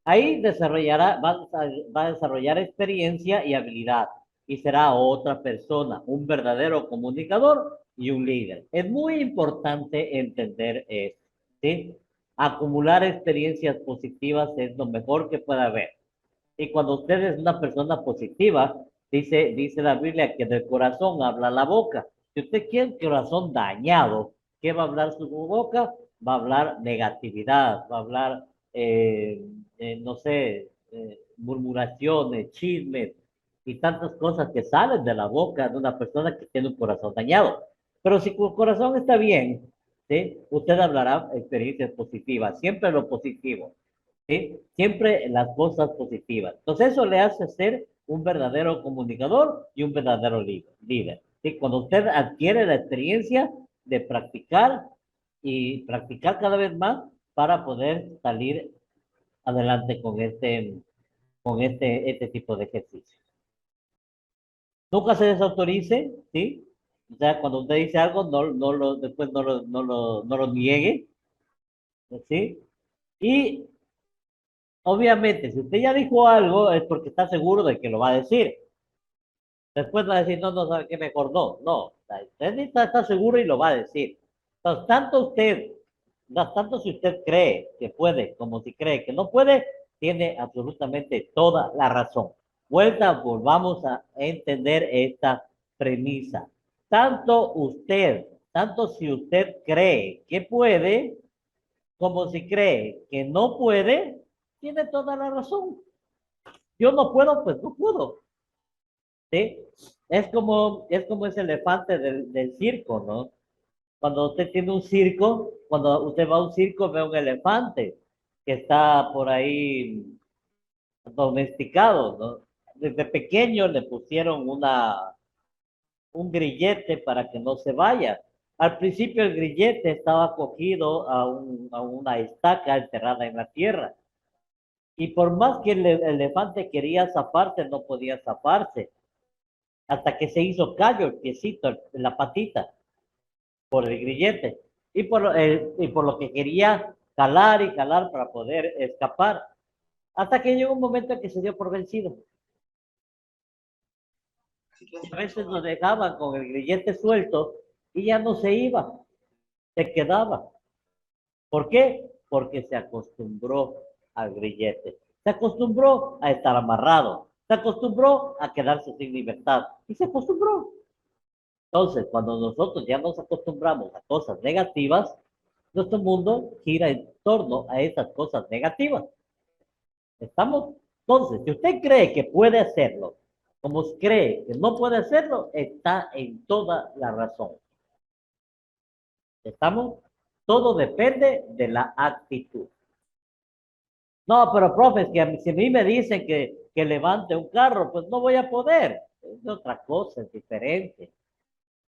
Ahí va a desarrollar experiencia y habilidad y será otra persona, un verdadero comunicador y un líder. Es muy importante entender esto, ¿sí? Acumular experiencias positivas es lo mejor que puede haber. Y cuando usted es una persona positiva, dice la Biblia que del corazón habla la boca. Si usted quiere un corazón dañado, ¿qué va a hablar su boca? Va a hablar negatividad, va a hablar, no sé, murmuraciones, chismes y tantas cosas que salen de la boca de una persona que tiene un corazón dañado. Pero si su corazón está bien, ¿sí? Usted hablará experiencias positivas, siempre lo positivo. ¿Sí? Siempre las cosas positivas. Entonces eso le hace ser un verdadero comunicador y un verdadero líder. ¿sí? Cuando usted adquiere la experiencia de practicar y practicar cada vez más para poder salir adelante con este tipo de ejercicio. Nunca se desautorice, ¿sí? O sea, cuando usted dice algo, después no lo niegue, ¿sí? Y obviamente, si usted ya dijo algo, es porque está seguro de que lo va a decir. Después va a decir, no, no, sabe qué, mejor no. No, o sea, usted está seguro y lo va a decir. Entonces, tanto si usted cree que puede como si cree que no puede, tiene absolutamente toda la razón. Volvamos a entender esta premisa. Tanto si usted cree que puede, como si cree que no puede, tiene toda la razón. Yo no puedo, pues no puedo. ¿Sí? Es como ese elefante del circo, ¿no? Cuando usted tiene un circo, cuando usted va a un circo, ve un elefante que está por ahí domesticado, ¿no? Desde pequeño le pusieron un grillete para que no se vaya. Al principio el grillete estaba cogido a una estaca enterrada en la tierra. Y por más que el elefante quería zafarse, no podía zafarse. Hasta que se hizo callo el piecito, la patita, por el grillete. Y por lo que quería calar y calar para poder escapar. Hasta que llegó un momento en que se dio por vencido. Y a veces lo dejaban con el grillete suelto y ya no se iba, se quedaba. ¿Por qué? Porque se acostumbró al grillete. Se acostumbró a estar amarrado. Se acostumbró a quedarse sin libertad. Y se acostumbró. Entonces, cuando nosotros ya nos acostumbramos a cosas negativas, nuestro mundo gira en torno a esas cosas negativas. ¿Estamos? Entonces, si usted cree que puede hacerlo, como cree que no puede hacerlo, está en toda la razón. ¿Estamos? Todo depende de la actitud. No, pero profe, si a mí me dicen que levante un carro, pues no voy a poder. Es otra cosa, es diferente.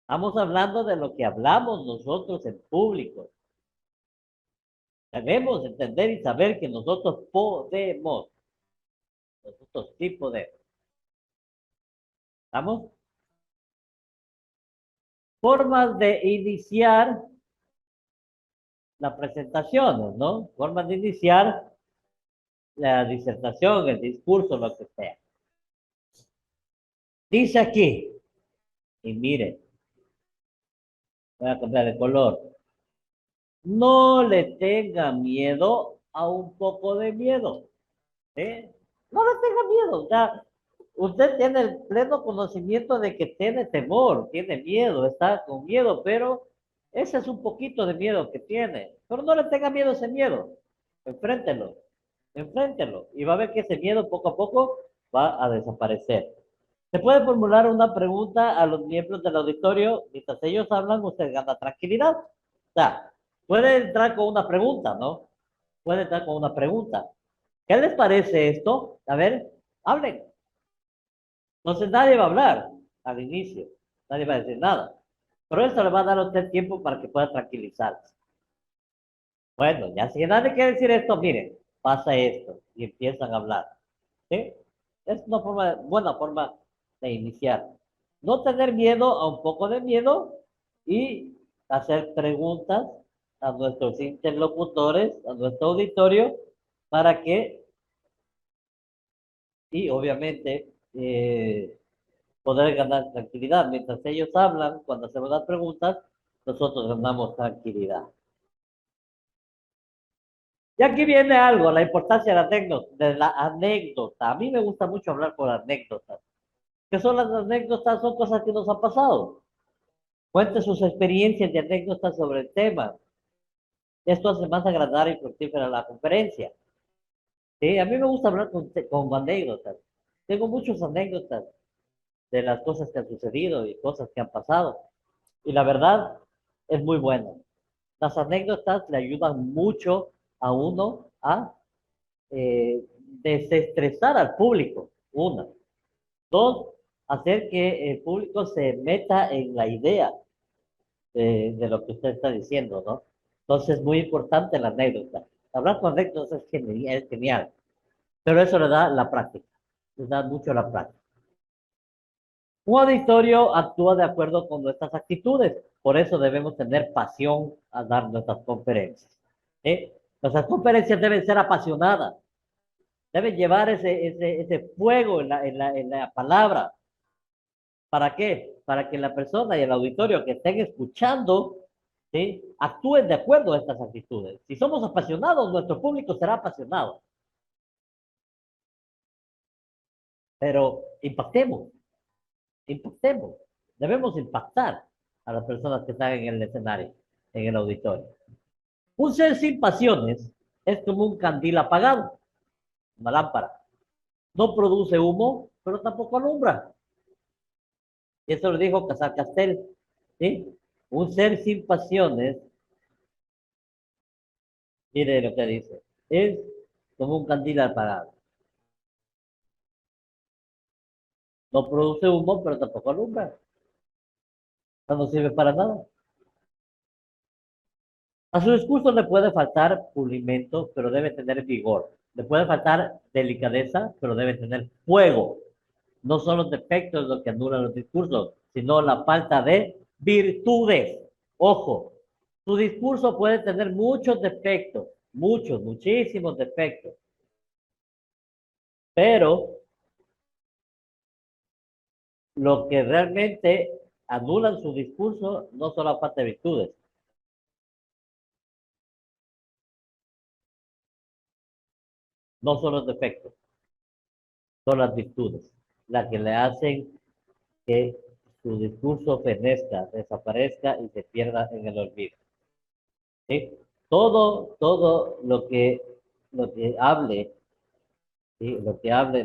Estamos hablando de lo que hablamos nosotros en público. Debemos entender y saber que nosotros podemos. Nosotros sí podemos. ¿Estamos? Formas de iniciar las presentaciones, ¿no? Formas de iniciar la disertación, el discurso, lo que sea. Dice aquí, y mire, voy a cambiar de color. No le tenga miedo a un poco de miedo. ¿Eh? No le tenga miedo. O sea, usted tiene el pleno conocimiento de que tiene temor, tiene miedo, está con miedo, pero ese es un poquito de miedo que tiene. Pero no le tenga miedo a ese miedo. Enfréntelo, enfréntelo. Y va a ver que ese miedo poco a poco va a desaparecer. Se puede formular una pregunta a los miembros del auditorio. Mientras ellos hablan, usted gana tranquilidad. O sea, puede entrar con una pregunta, ¿no? Puede entrar con una pregunta. ¿Qué les parece esto? A ver, hablen. Entonces nadie va a hablar al inicio. Nadie va a decir nada. Pero eso le va a dar a usted tiempo para que pueda tranquilizarse. Bueno, ya si nadie quiere decir esto, miren, pasa esto y empiezan a hablar. ¿Sí? Es una buena forma de iniciar. No tener miedo a un poco de miedo y hacer preguntas a nuestros interlocutores, a nuestro auditorio, para que, y obviamente, poder ganar tranquilidad. Mientras ellos hablan, cuando hacemos las preguntas, nosotros ganamos tranquilidad. Y aquí viene algo, la importancia de la anécdota. A mí me gusta mucho hablar por anécdotas. ¿Qué son las anécdotas? Son cosas que nos han pasado. Cuente sus experiencias de anécdotas sobre el tema. Esto hace más agradable y fructífera la conferencia. ¿Sí? A mí me gusta hablar con anécdotas. Tengo muchas anécdotas de las cosas que han sucedido y cosas que han pasado. Y la verdad es muy buena. Las anécdotas le ayudan mucho a uno a desestresar al público. Una. Dos, hacer que el público se meta en la idea de lo que usted está diciendo, ¿no? Entonces, es muy importante la anécdota. Hablar con anécdotas es genial, pero eso le da la práctica, le da mucho la práctica. Un auditorio actúa de acuerdo con nuestras actitudes, por eso debemos tener pasión al dar nuestras conferencias. ¿Sí? Nuestras conferencias deben ser apasionadas, deben llevar ese fuego en la palabra. ¿Para qué? Para que la persona y el auditorio que estén escuchando, ¿sí? Actúen de acuerdo a estas actitudes. Si somos apasionados, nuestro público será apasionado, pero impactemos, debemos impactar a las personas que están en el escenario, en el auditorio. Un ser sin pasiones es como un candil apagado, una lámpara. No produce humo, pero tampoco alumbra. Y eso lo dijo Casar Castel, ¿sí? Un ser sin pasiones, mire lo que dice, es como un candil apagado. No produce humo, pero tampoco alumbra. No sirve para nada. A su discurso le puede faltar pulimento, pero debe tener vigor. Le puede faltar delicadeza, pero debe tener fuego. No son los defectos los que anulan los discursos, sino la falta de virtudes. Ojo, su discurso puede tener muchos defectos, muchísimos defectos, pero lo que realmente anulan su discurso no son la falta de virtudes, no son los defectos, son las virtudes, las que le hacen que su discurso fenezca, desaparezca y se pierda en el olvido. ¿Sí? Todo lo que hable, ¿sí? Lo que hable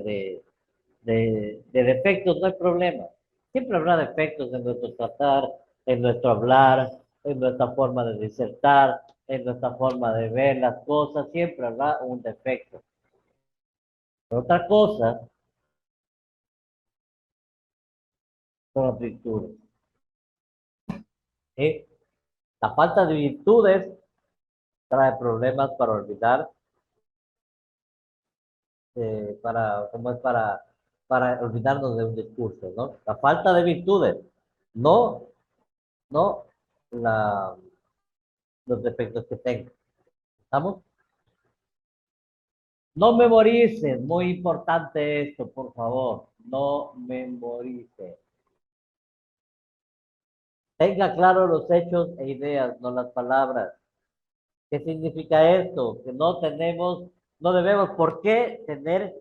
de defectos no hay problema. Siempre habrá defectos en nuestro tratar, en nuestro hablar, en nuestra forma de disertar, en nuestra forma de ver las cosas, siempre habrá un defecto. Pero otra cosa son las virtudes. ¿Sí? La falta de virtudes trae problemas para olvidar, ¿cómo es para olvidarnos de un discurso, ¿no? La falta de virtudes, no, no la, los defectos que tengo. ¿Estamos? No memoricen, muy importante esto, por favor. No memoricen. Tenga claro los hechos e ideas, no las palabras. ¿Qué significa esto? Que no debemos por qué tener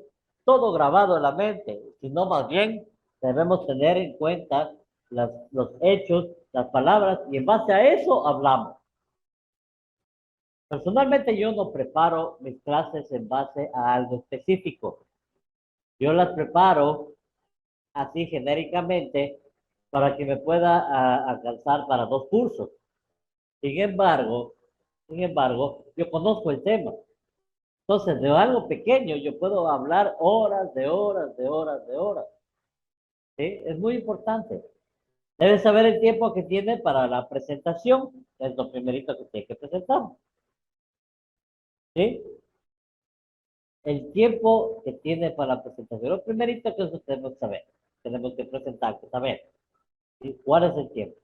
todo grabado en la mente, sino más bien debemos tener en cuenta los hechos, las palabras, y en base a eso hablamos. Personalmente yo no preparo mis clases en base a algo específico. Yo las preparo así genéricamente para que me pueda alcanzar para 2 cursos. Sin embargo, yo conozco el tema. Entonces, de algo pequeño yo puedo hablar horas, de horas, de horas, de horas. ¿Sí? Es muy importante. Debe saber el tiempo que tiene para la presentación. Es lo primerito que tiene que presentar. ¿Sí? El tiempo que tiene para la presentación. Lo primerito que nosotros tenemos que saber. Tenemos que presentar, que saber. ¿Sí? ¿Cuál es el tiempo?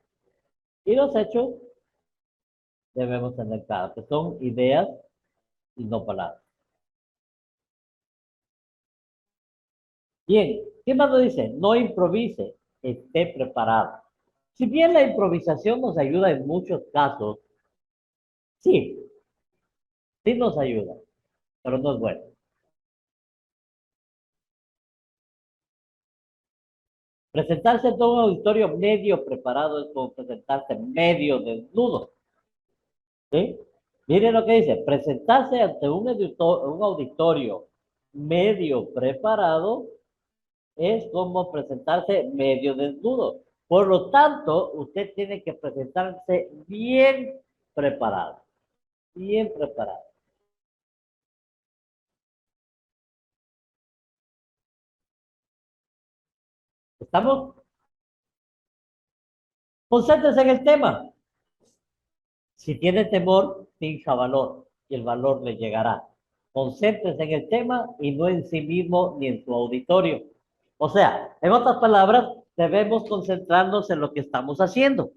Y los hechos debemos tener claro, que son ideas y no palabras. Bien, ¿qué más nos dice? No improvise, esté preparado. Si bien la improvisación nos ayuda en muchos casos, sí, sí nos ayuda, pero no es bueno. Presentarse en todo un auditorio medio preparado es como presentarse medio desnudo, ¿sí? Miren lo que dice, presentarse ante un auditorio medio preparado es como presentarse medio desnudo. Por lo tanto, usted tiene que presentarse bien preparado, bien preparado. ¿Estamos? Concéntrese en el tema. Si tiene temor, finja valor y el valor le llegará. Concéntrese en el tema y no en sí mismo ni en su auditorio. O sea, en otras palabras, debemos concentrarnos en lo que estamos haciendo,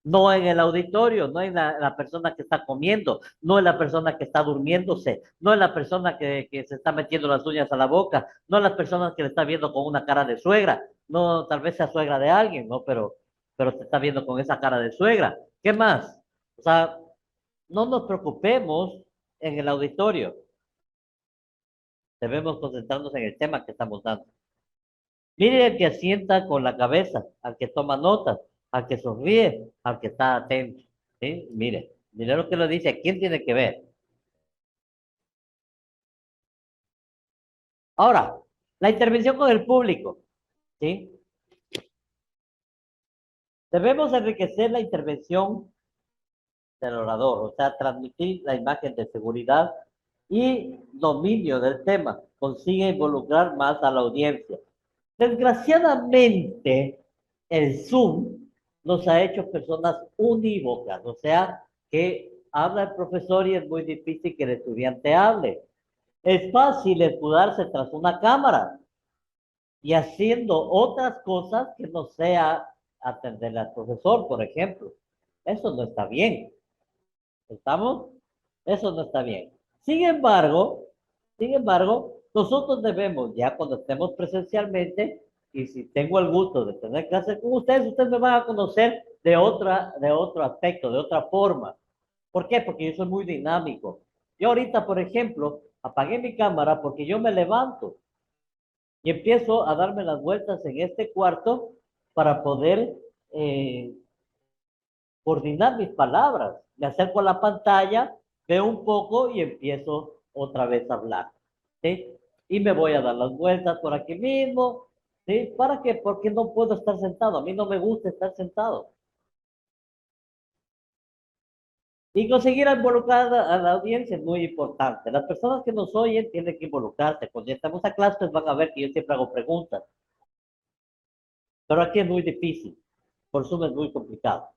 no en el auditorio, no en la persona que está comiendo, no en la persona que está durmiéndose, no en la persona que se está metiendo las uñas a la boca, no en las personas que le está viendo con una cara de suegra, no, tal vez sea suegra de alguien, ¿no? Pero te está viendo con esa cara de suegra. ¿Qué más? O sea, no nos preocupemos en el auditorio, debemos concentrarnos en el tema que estamos dando. Mire al que asienta con la cabeza, al que toma notas, al que sonríe, al que está atento. ¿Sí? Mire lo que lo dice, ¿quién tiene que ver? Ahora, la intervención con el público. ¿Sí? Debemos enriquecer la intervención del orador, o sea, transmitir la imagen de seguridad y dominio del tema. Consigue involucrar más a la audiencia. Desgraciadamente, el Zoom nos ha hecho personas unívocas, o sea, que habla el profesor y es muy difícil que el estudiante hable. Es fácil escudarse tras una cámara y haciendo otras cosas que no sea atender al profesor, por ejemplo. Eso no está bien. ¿Estamos? Eso no está bien. Sin embargo, nosotros debemos, ya cuando estemos presencialmente, y si tengo el gusto de tener clases con ustedes me van a conocer de otro aspecto, de otra forma. ¿Por qué? Porque yo soy muy dinámico. Yo ahorita, por ejemplo, apagué mi cámara porque yo me levanto y empiezo a darme las vueltas en este cuarto para poder eh, coordinar mis palabras. Me acerco a la pantalla, veo un poco y empiezo otra vez a hablar. ¿Sí? Y me voy a dar las vueltas por aquí mismo. ¿Sí? ¿Para qué? Porque no puedo estar sentado. A mí no me gusta estar sentado. Y conseguir involucrar a la audiencia es muy importante. Las personas que nos oyen tienen que involucrarse. Cuando ya estamos a clases van a ver que yo siempre hago preguntas. Pero aquí es muy difícil. Por Zoom es muy complicado.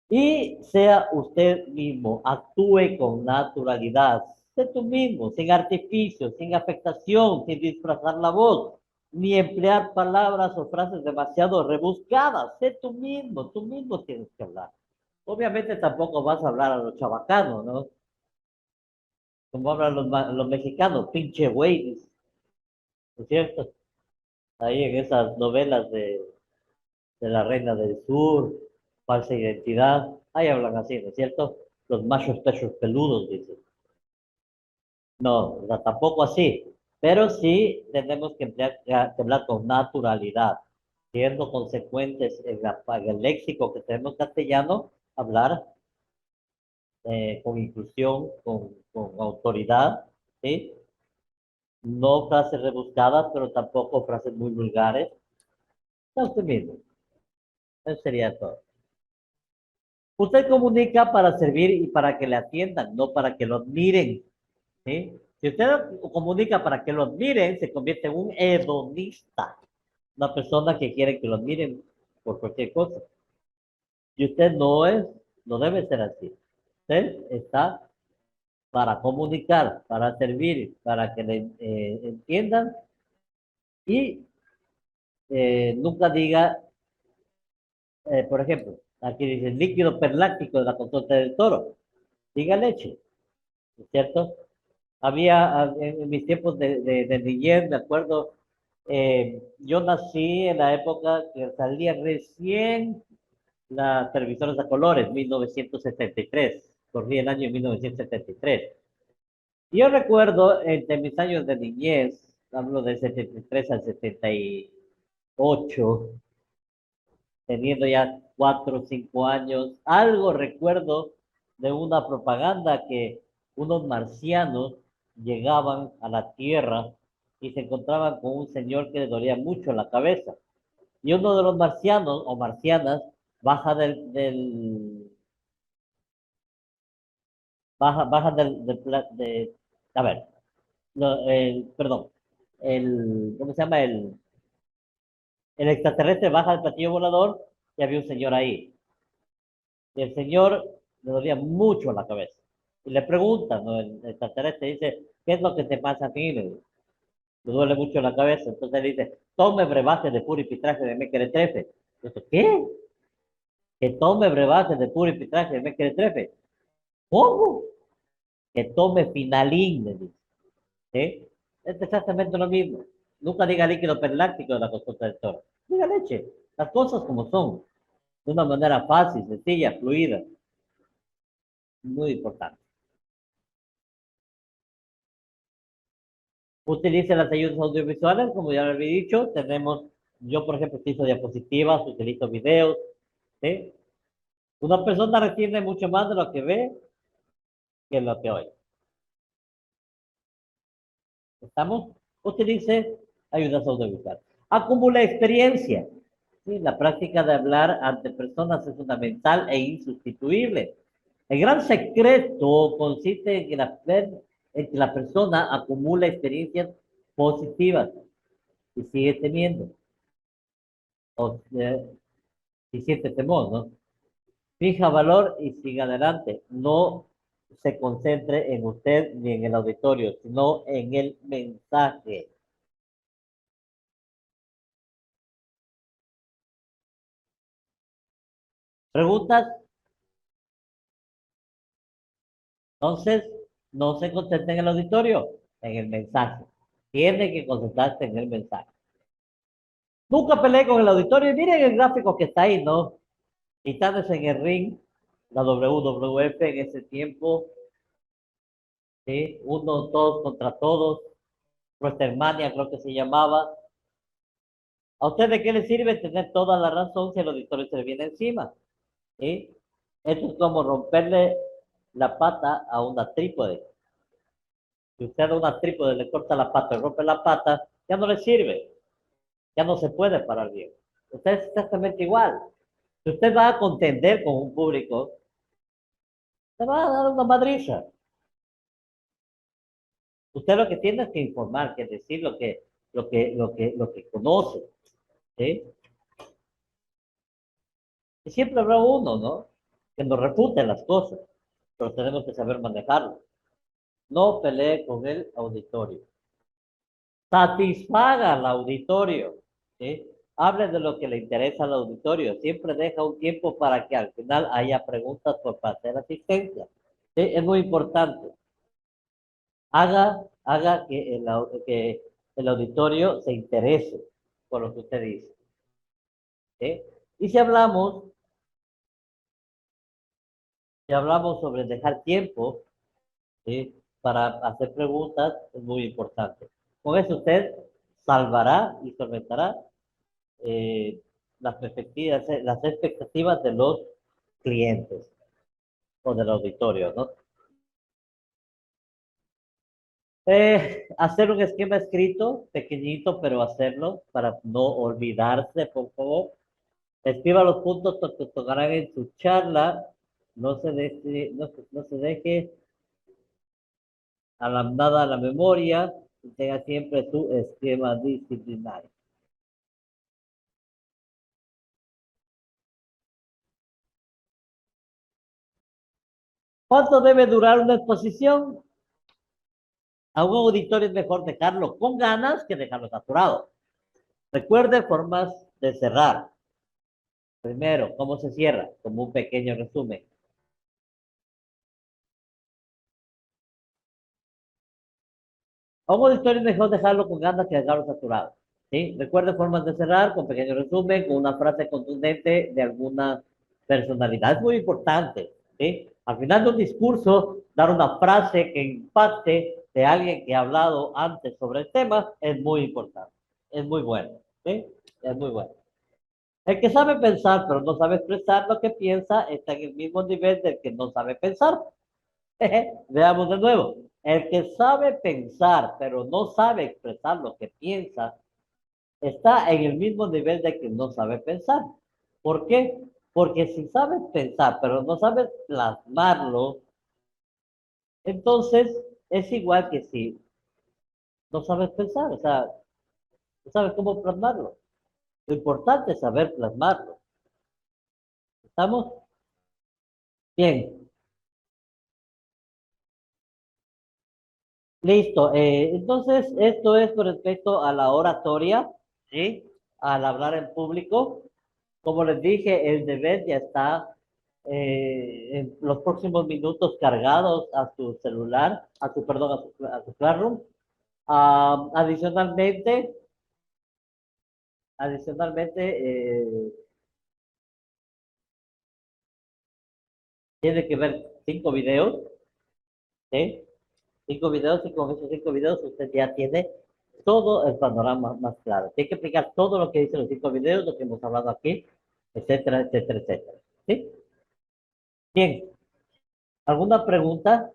Y sea usted mismo, actúe con naturalidad. Sé tú mismo, sin artificio, sin afectación, sin disfrazar la voz, ni emplear palabras o frases demasiado rebuscadas. Sé tú mismo tienes que hablar. Obviamente tampoco vas a hablar a los chavacanos, ¿no? Como hablan los mexicanos, pinche güey, ¿no es cierto? Ahí en esas novelas de la Reina del Sur, falsa identidad, ahí hablan así, ¿no es cierto? Los machos pechos peludos, dicen. No, o sea, tampoco así, pero sí tenemos que que hablar con naturalidad, siendo consecuentes en el léxico que tenemos castellano, hablar con inclusión, con autoridad, ¿sí? No frases rebuscadas, pero tampoco frases muy vulgares. Está usted mismo, eso sería todo. Usted comunica para servir y para que le atiendan, no para que lo admiren, ¿sí? Si usted comunica para que lo admiren, se convierte en un hedonista, una persona que quiere que lo admiren por cualquier cosa. Y usted no debe ser así. Usted está para comunicar, para servir, para que le entiendan y nunca diga, por ejemplo, aquí dice líquido perláctico de la consulta del toro, diga leche, ¿no es cierto? En mis tiempos de niñez, me acuerdo, yo nací en la época que salía recién las televisoras a colores, 1973, corrí el año 1973. Y yo recuerdo, entre mis años de niñez, hablo del 73 al 78, teniendo ya 4 o 5 años, algo recuerdo de una propaganda que unos marcianos llegaban a la Tierra y se encontraban con un señor que le dolía mucho la cabeza. Y uno de los marcianos o marcianas baja baja del, a ver, perdón. ¿cómo se llama? El extraterrestre baja del platillo volador y había un señor ahí. Y el señor le dolía mucho la cabeza. Y le pregunta, ¿no? El extraterrestre dice, ¿qué es lo que te pasa a ti? Le duele mucho la cabeza. Entonces él dice, tome brebaje de purificaje de mequetrefe. Dice, ¿qué? Que tome brebaje de purificaje de mequetrefe. ¿Cómo? Que tome finalín, le dice. ¿Sí? Es exactamente lo mismo. Nunca diga líquido perláctico de la consulta del toro. Diga leche. Las cosas como son. De una manera fácil, sencilla, fluida. Muy importante. Utilice las ayudas audiovisuales, como ya lo había dicho. Tenemos, yo por ejemplo, utilizo diapositivas, utilizo videos. ¿Sí? Una persona retiene mucho más de lo que ve que lo que oye. ¿Estamos? Utilice ayudas audiovisuales. Acumula experiencia. Sí, la práctica de hablar ante personas es fundamental e insustituible. El gran secreto consiste en que la persona acumula experiencias positivas y sigue teniendo, o y siente temor, ¿no? Fija valor y siga adelante. No se concentre en usted ni en el auditorio, sino en el mensaje. Preguntas, entonces, no se concentre en el auditorio, en el mensaje. Tiene que concentrarse en el mensaje. Nunca peleé con el auditorio. Y miren el gráfico que está ahí, ¿no? Quitándose en el ring, la WWF en ese tiempo, ¿sí? Uno, todos contra todos. WrestleMania creo que se llamaba. ¿A usted de qué le sirve tener toda la razón si el auditorio se le viene encima? ¿Sí? Esto es como romperle la pata a una trípode. Si usted a una trípode le corta la pata y rompe la pata, ya no le sirve, ya no se puede parar bien. Usted es exactamente igual. Si usted va a contender con un público, te va a dar una madriza. Usted lo que tiene es que informar, que decir lo que conoce, ¿sí? Y siempre habrá uno, ¿no? Que nos refute las cosas, pero tenemos que saber manejarlo. No pelee con el auditorio. Satisfaga al auditorio, ¿sí? Hable de lo que le interesa al auditorio. Siempre deja un tiempo para que al final haya preguntas por parte de la asistencia. ¿Sí? Es muy importante. Haga que el auditorio se interese por lo que usted dice. ¿Sí? Y si hablamos sobre dejar tiempo, ¿sí? Para hacer preguntas, es muy importante. Con eso usted salvará y solventará eh, las expectativas de los clientes o del auditorio, ¿no? Hacer un esquema escrito, pequeñito, pero hacerlo para no olvidarse, por favor. Escriba los puntos que tocarán en su charla. No se deje a nada a la memoria y tenga siempre su esquema disciplinario. ¿Cuánto debe durar una exposición? A un auditorio es mejor dejarlo con ganas que dejarlo saturado. Recuerde formas de cerrar. Primero, ¿cómo se cierra? Como un pequeño resumen. A un auditorio es mejor dejarlo con ganas que dejarlo saturado. ¿Sí? Recuerde formas de cerrar con pequeño resumen, con una frase contundente de alguna personalidad. Es muy importante. ¿Sí? Al final de un discurso, dar una frase que impacte de alguien que ha hablado antes sobre el tema es muy importante. Es muy bueno. ¿Sí? Es muy bueno. El que sabe pensar pero no sabe expresar lo que piensa está en el mismo nivel del que no sabe pensar. Veamos de nuevo. El que sabe pensar pero no sabe expresar lo que piensa está en el mismo nivel de que no sabe pensar. ¿Por qué? Porque si sabes pensar pero no sabes plasmarlo, entonces es igual que si no sabes pensar, o sea, no sabes cómo plasmarlo. Lo importante es saber plasmarlo. ¿Estamos? Bien, listo. Entonces, esto es con respecto a la oratoria, ¿sí? Al hablar en público. Como les dije, el deber ya está en los próximos minutos cargados a su celular, perdón, a su Classroom. Adicionalmente, tiene que ver 5 videos, ¿sí? 5 videos y con esos 5 videos usted ya tiene todo el panorama más claro. Tiene que explicar todo lo que dicen los 5 videos, lo que hemos hablado aquí, etcétera, etcétera, etcétera. ¿Sí? Bien, ¿alguna pregunta?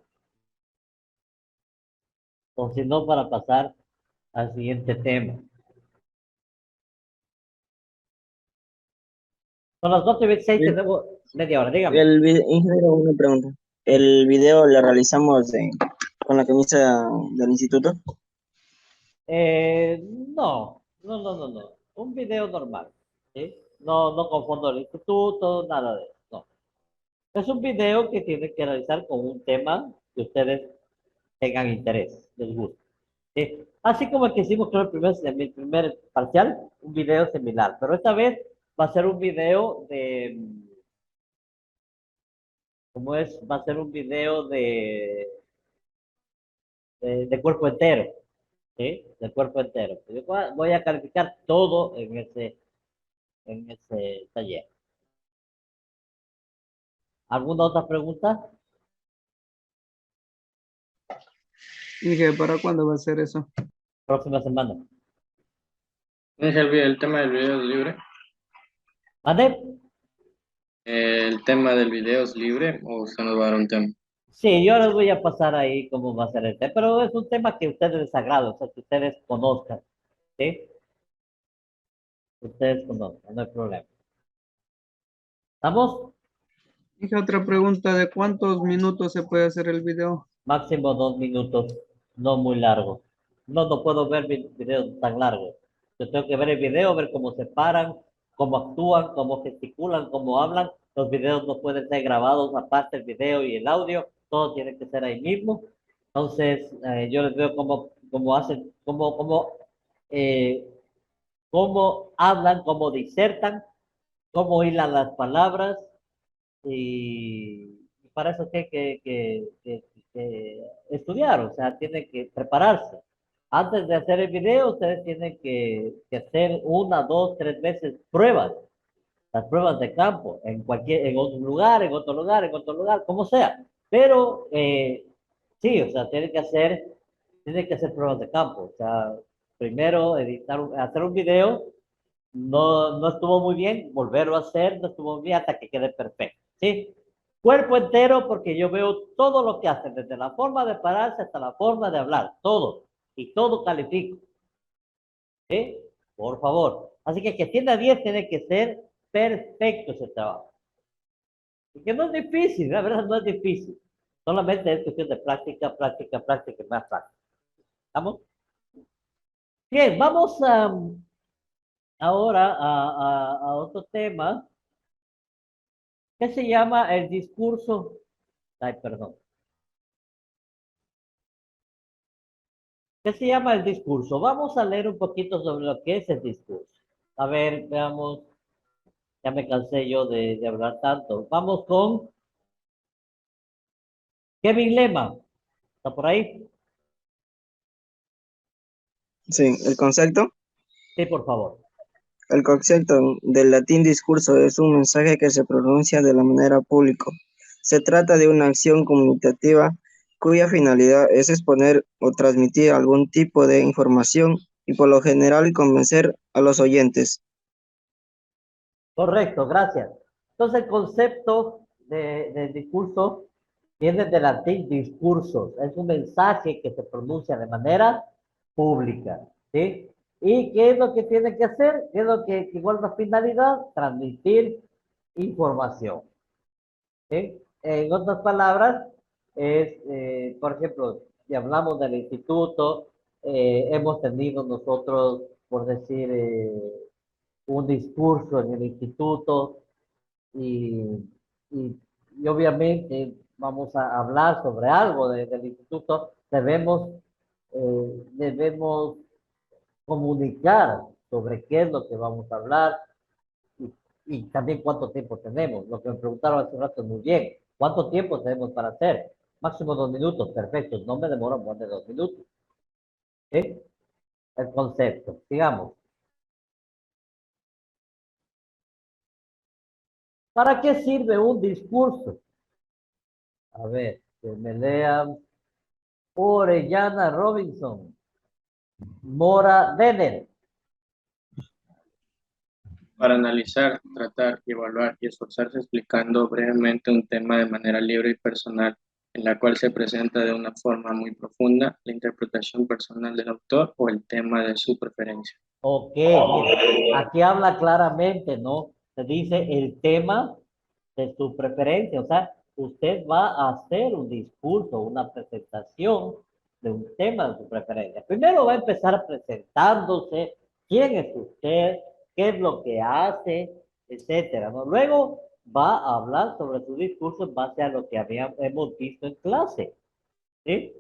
O si no, para pasar al siguiente tema. Son las 12:26, Bien, tenemos media hora, dígame. ingeniero, una pregunta. ¿El video lo realizamos con la camisa del instituto? No. Un video normal, ¿sí? No confundo el instituto, nada de eso. No. Es un video que tiene que realizar con un tema que ustedes tengan interés, les guste. ¿Sí? Así como el que hicimos, creo, en mi primer parcial, un video similar. Pero esta vez va a ser un video de, ¿cómo es? Va a ser un video de cuerpo entero, ¿sí? De cuerpo entero. Yo voy a calificar todo en ese taller. ¿Alguna otra pregunta? Dije, ¿para cuándo va a ser eso? Próxima semana. ¿Es el tema del video es libre? ¿Vale? ¿El tema del video es libre o usted nos va a dar un tema? Sí, yo les voy a pasar ahí cómo va a ser el tema, pero es un tema que a ustedes les agrade, o sea, que ustedes conozcan, ¿sí? Ustedes conozcan, no hay problema. ¿Estamos? Dije, otra pregunta, ¿de cuántos minutos se puede hacer el video? Máximo 2 minutos, no muy largo. No puedo ver videos tan largos. Yo tengo que ver el video, ver cómo se paran, cómo actúan, cómo gesticulan, cómo hablan. Los videos no pueden ser grabados aparte el video y el audio, todo tiene que ser ahí mismo. Entonces, yo les veo cómo hacen, eh, cómo hablan, cómo disertan, cómo hilan las palabras y para eso hay que estudiar, o sea, tienen que prepararse. Antes de hacer el video, ustedes tienen que hacer 1, 2, 3 veces pruebas, las pruebas de campo, en otro lugar, en otro lugar, en otro lugar, como sea. Pero sí, o sea, tienen que hacer pruebas de campo. O sea, primero hacer un video, no estuvo muy bien, volverlo a hacer, no estuvo muy bien hasta que quede perfecto, ¿sí? Cuerpo entero, porque yo veo todo lo que hacen, desde la forma de pararse hasta la forma de hablar, todo, y todo califico, ¿sí? Por favor. Así que tienda 10 tiene que ser perfecto ese trabajo. Y que no es difícil, la verdad no es difícil. Solamente es cuestión de práctica, práctica, práctica y más práctica. ¿Estamos? Bien, vamos ahora a otro tema que se llama el discurso. Ay, perdón. ¿Qué se llama el discurso? Vamos a leer un poquito sobre lo que es el discurso. A ver, veamos. Ya me cansé yo de hablar tanto. Vamos con Kevin Lema. ¿Está por ahí? Sí, el concepto. Sí, por favor. El concepto del latín discurso es un mensaje que se pronuncia de la manera pública. Se trata de una acción comunicativa cuya finalidad es exponer o transmitir algún tipo de información y por lo general convencer a los oyentes. Correcto, gracias. Entonces, el concepto del discurso viene del latín discursos. Es un mensaje que se pronuncia de manera pública, ¿sí? ¿Y qué es lo que tiene que hacer? ¿Qué es lo que igual la finalidad? Transmitir información, ¿sí? En otras palabras, por ejemplo, si hablamos del instituto, hemos tenido nosotros, por decir, un discurso en el instituto y, y obviamente vamos a hablar sobre algo del instituto, debemos comunicar sobre qué es lo que vamos a hablar y, y también cuánto tiempo tenemos. Lo que me preguntaron hace un rato muy bien. ¿Cuánto tiempo tenemos para hacer? Máximo 2 minutos, perfecto. No me demoro más de 2 minutos. ¿Sí? El concepto. Digamos, ¿para qué sirve un discurso? A ver, que me lean Orellana Robinson, Mora Denner. Para analizar, tratar, evaluar y esforzarse explicando brevemente un tema de manera libre y personal, en la cual se presenta de una forma muy profunda la interpretación personal del autor o el tema de su preferencia. Ok, mira, aquí habla claramente, ¿no? Se dice el tema de su preferencia, o sea, usted va a hacer un discurso, una presentación de un tema de su preferencia. Primero va a empezar presentándose, quién es usted, qué es lo que hace, etcétera, ¿no? Luego va a hablar sobre su discurso en base a lo que hemos visto en clase, ¿sí?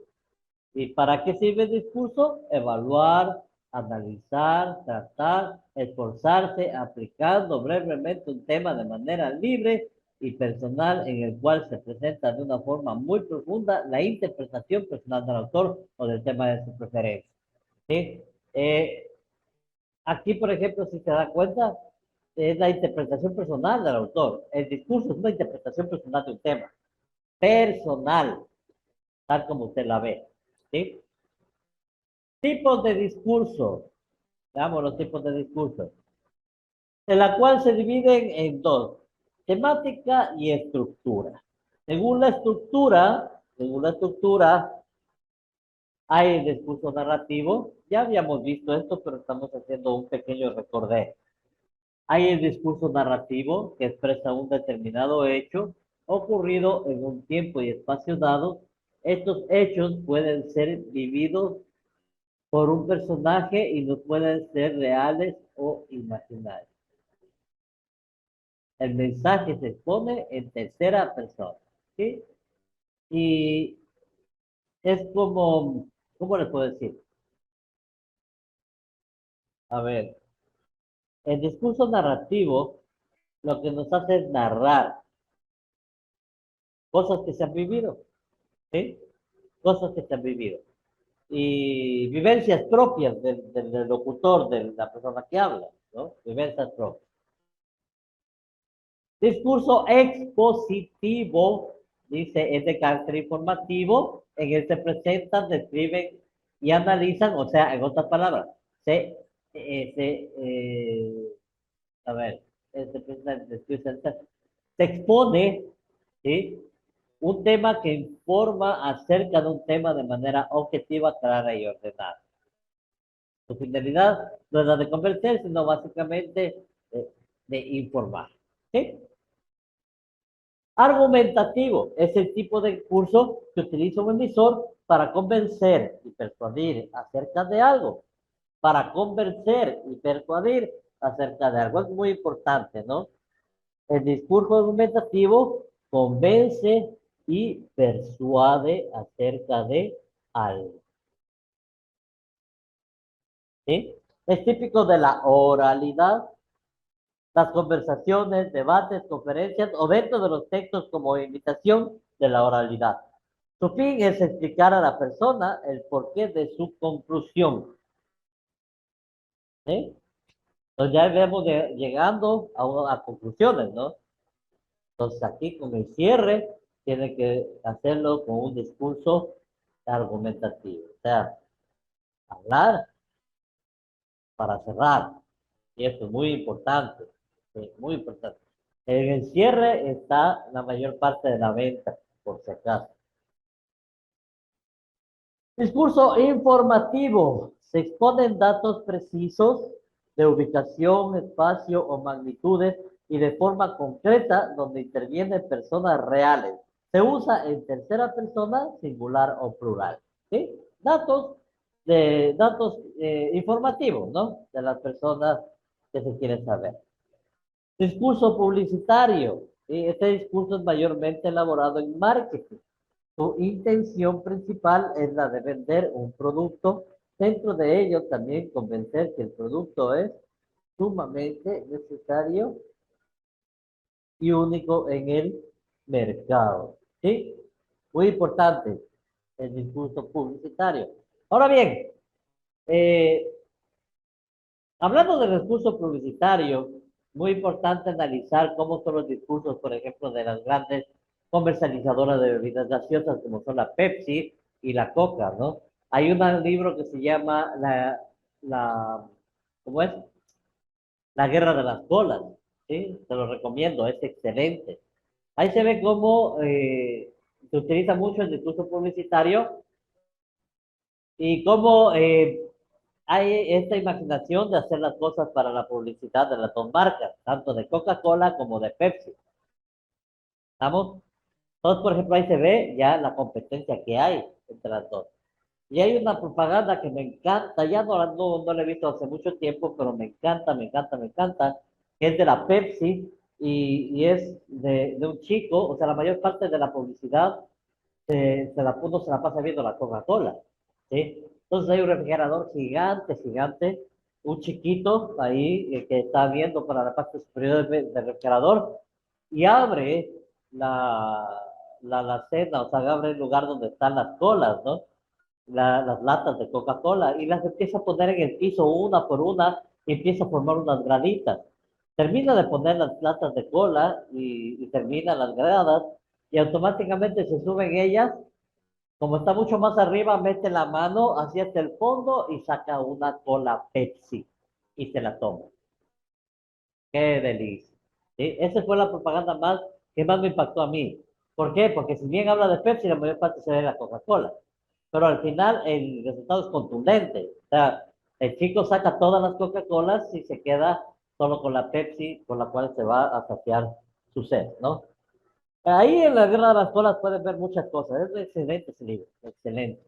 ¿Y para qué sirve el discurso? Evaluar, analizar, tratar, esforzarse, aplicando brevemente un tema de manera libre y personal en el cual se presenta de una forma muy profunda la interpretación personal del autor o del tema de su preferencia. ¿Sí? Eh, Aquí, por ejemplo, si se da cuenta, es la interpretación personal del autor. El discurso es una interpretación personal de un tema. Personal, tal como usted la ve. ¿Sí? Tipos de discurso. Veamos los tipos de discurso. En la cual se dividen en dos. Temática y estructura. Según la estructura, hay discurso narrativo. Ya habíamos visto esto, pero estamos haciendo un pequeño recordé. Hay el discurso narrativo que expresa un determinado hecho ocurrido en un tiempo y espacio dado. Estos hechos pueden ser vividos por un personaje y no pueden ser reales o imaginarios. El mensaje se expone en tercera persona, ¿sí? Y es como, ¿cómo les puedo decir? A ver, el discurso narrativo lo que nos hace es narrar cosas que se han vivido, ¿sí? Cosas que se han vivido. Y vivencias propias del locutor, de la persona que habla, ¿no? Vivencias propias. Discurso expositivo, dice, es de carácter informativo, en él se presentan, describen y analizan, o sea, en otras palabras, a ver, se presenta, se expone, ¿sí? Un tema que informa acerca de un tema de manera objetiva, clara y ordenada. Su finalidad no es la de convencer, sino básicamente de informar, ¿sí? Argumentativo es el tipo de curso que utiliza un emisor para convencer y persuadir acerca de algo. Para convencer y persuadir acerca de algo. Es muy importante, ¿no? El discurso argumentativo convence y persuade acerca de algo. ¿Sí? Es típico de la oralidad, las conversaciones, debates, conferencias o dentro de los textos como imitación de la oralidad. Su fin es explicar a la persona el porqué de su conclusión. ¿Sí? Entonces ya vemos llegando a conclusiones, ¿no? Entonces aquí con el cierre tiene que hacerlo con un discurso argumentativo. O sea, hablar para cerrar. Y esto es muy importante. Muy importante. En el cierre está la mayor parte de la venta, por si acaso. Discurso informativo. Se exponen datos precisos de ubicación, espacio o magnitudes y de forma concreta donde intervienen personas reales. Se usa en tercera persona, singular o plural. ¿Sí? Datos de datos informativos, ¿no? De las personas que se quieren saber. Discurso publicitario. Este discurso es mayormente elaborado en marketing. Su intención principal es la de vender un producto. Dentro de ello también convencer que el producto es sumamente necesario y único en el mercado. ¿Sí? Muy importante el discurso publicitario. Ahora bien, eh, hablando del discurso publicitario, muy importante analizar cómo son los discursos, por ejemplo, de las grandes comercializadoras de bebidas gaseosas, como son la Pepsi y la Coca, ¿no? Hay un libro que se llama ¿cómo es? La Guerra de las Colas, ¿sí? Te lo recomiendo, es excelente. Ahí se ve cómo se utiliza mucho el discurso publicitario y cómo hay esta imaginación de hacer las cosas para la publicidad de las dos marcas, tanto de Coca-Cola como de Pepsi. ¿Estamos? Entonces, por ejemplo, ahí se ve ya la competencia que hay entre las dos. Y hay una propaganda que me encanta, ya no la he visto hace mucho tiempo, pero me encanta, me encanta, me encanta, que es de la Pepsi y es de un chico, o sea, la mayor parte de la publicidad uno se la pasa viendo la Coca-Cola, ¿sí? Entonces hay un refrigerador gigante, gigante, un chiquito ahí que está viendo para la parte superior del refrigerador y abre la, la cena, o sea, abre el lugar donde están las colas, ¿no? Las latas de Coca-Cola y las empieza a poner en el piso una por una y empieza a formar unas graditas. Termina de poner las latas de cola y termina las gradas y automáticamente se suben ellas. Como está mucho más arriba, mete la mano hacia hasta el fondo y saca una cola Pepsi y se la toma. ¡Qué delicia! ¿Sí? Esa fue la propaganda que más me impactó a mí. ¿Por qué? Porque si bien habla de Pepsi, la mayor parte se ve la Coca-Cola. Pero al final el resultado es contundente. O sea, el chico saca todas las Coca-Colas y se queda solo con la Pepsi, con la cual se va a saciar su sed, ¿no? Ahí en la Guerra de las Colas pueden ver muchas cosas. Es excelente ese libro, excelente.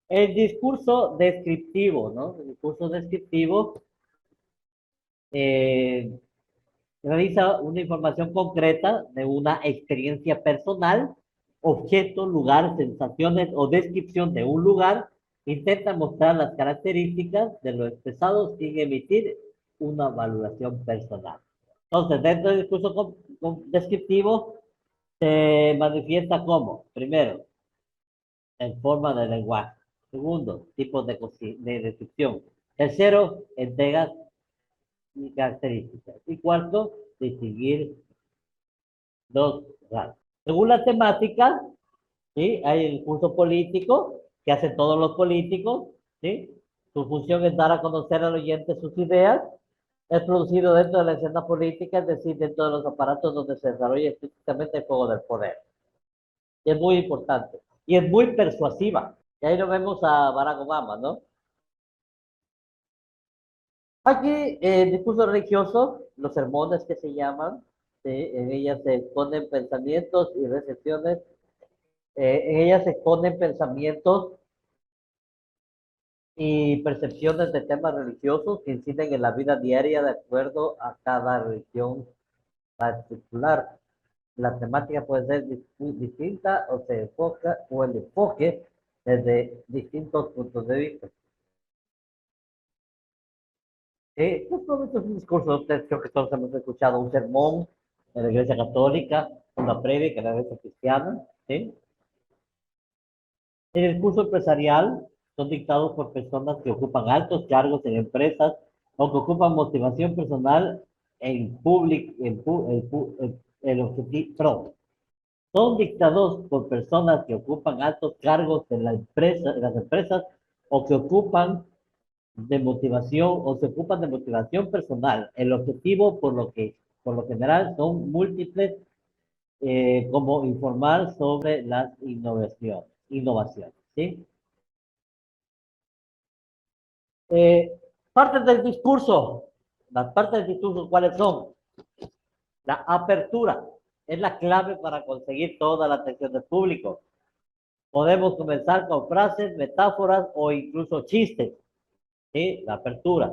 El discurso descriptivo, ¿no? El discurso descriptivo eh, realiza una información concreta de una experiencia personal, objeto, lugar, sensaciones o descripción de un lugar, intenta mostrar las características de lo expresado sin emitir una valoración personal. Entonces, dentro del discurso descriptivo se manifiesta como, primero, en forma de lenguaje. Segundo, tipos de descripción. Tercero, entregas y características. Y cuarto, distinguir dos rasgos. Según la temática, ¿sí? Hay el curso político que hacen todos los políticos, ¿sí? Su función es dar a conocer al oyente sus ideas. Es producido dentro de la escena política, es decir, dentro de los aparatos donde se desarrolla específicamente el juego del poder. Y es muy importante. Y es muy persuasiva. Y ahí lo vemos a Barack Obama, ¿no? Aquí, discurso religioso, los sermones que se llaman, ¿sí? En ellas se exponen pensamientos y recepciones, en ellas se exponen pensamientos y percepciones de temas religiosos que inciden en la vida diaria de acuerdo a cada religión particular. La temática puede ser distinta o se enfoca o el enfoque desde distintos puntos de vista. Justamente es un discurso, ustedes creo que todos hemos escuchado un sermón en la iglesia católica, una prédica en la iglesia cristiana, ¿sí? El discurso empresarial son dictados por personas que ocupan altos cargos en empresas o que ocupan motivación personal en público, el objetivo, perdón, son dictados por personas que ocupan altos cargos en la empresa, en las empresas o que ocupan de motivación o se ocupan de motivación personal. El objetivo, por lo general, son múltiples, como informar sobre las innovaciones, ¿sí? Eh, Partes del discurso. Las partes del discurso, ¿cuáles son? La apertura es la clave para conseguir toda la atención del público. Podemos comenzar con frases, metáforas o incluso chistes. ¿Sí? La apertura.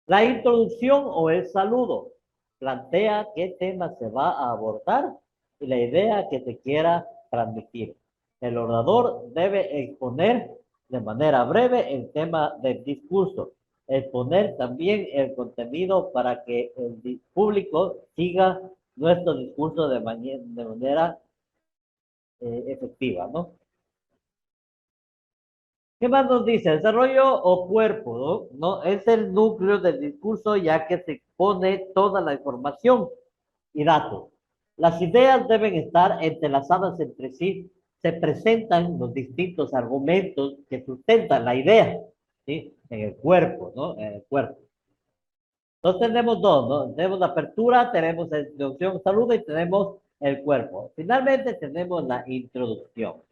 La introducción o el saludo plantea qué tema se va a abordar y la idea que se quiera transmitir. El orador debe exponer de manera breve el tema del discurso, exponer también el contenido para que el público siga nuestro discurso de manera efectiva, ¿no? ¿Qué más nos dice? Desarrollo o cuerpo, ¿no? ¿No? Es el núcleo del discurso ya que se expone toda la información y datos. Las ideas deben estar entrelazadas entre sí. Se presentan los distintos argumentos que sustentan la idea, ¿sí? En el cuerpo, ¿no? En el cuerpo. Entonces tenemos dos, ¿no? Tenemos la apertura, tenemos la introducción, saludo y tenemos el cuerpo. Finalmente tenemos la introducción.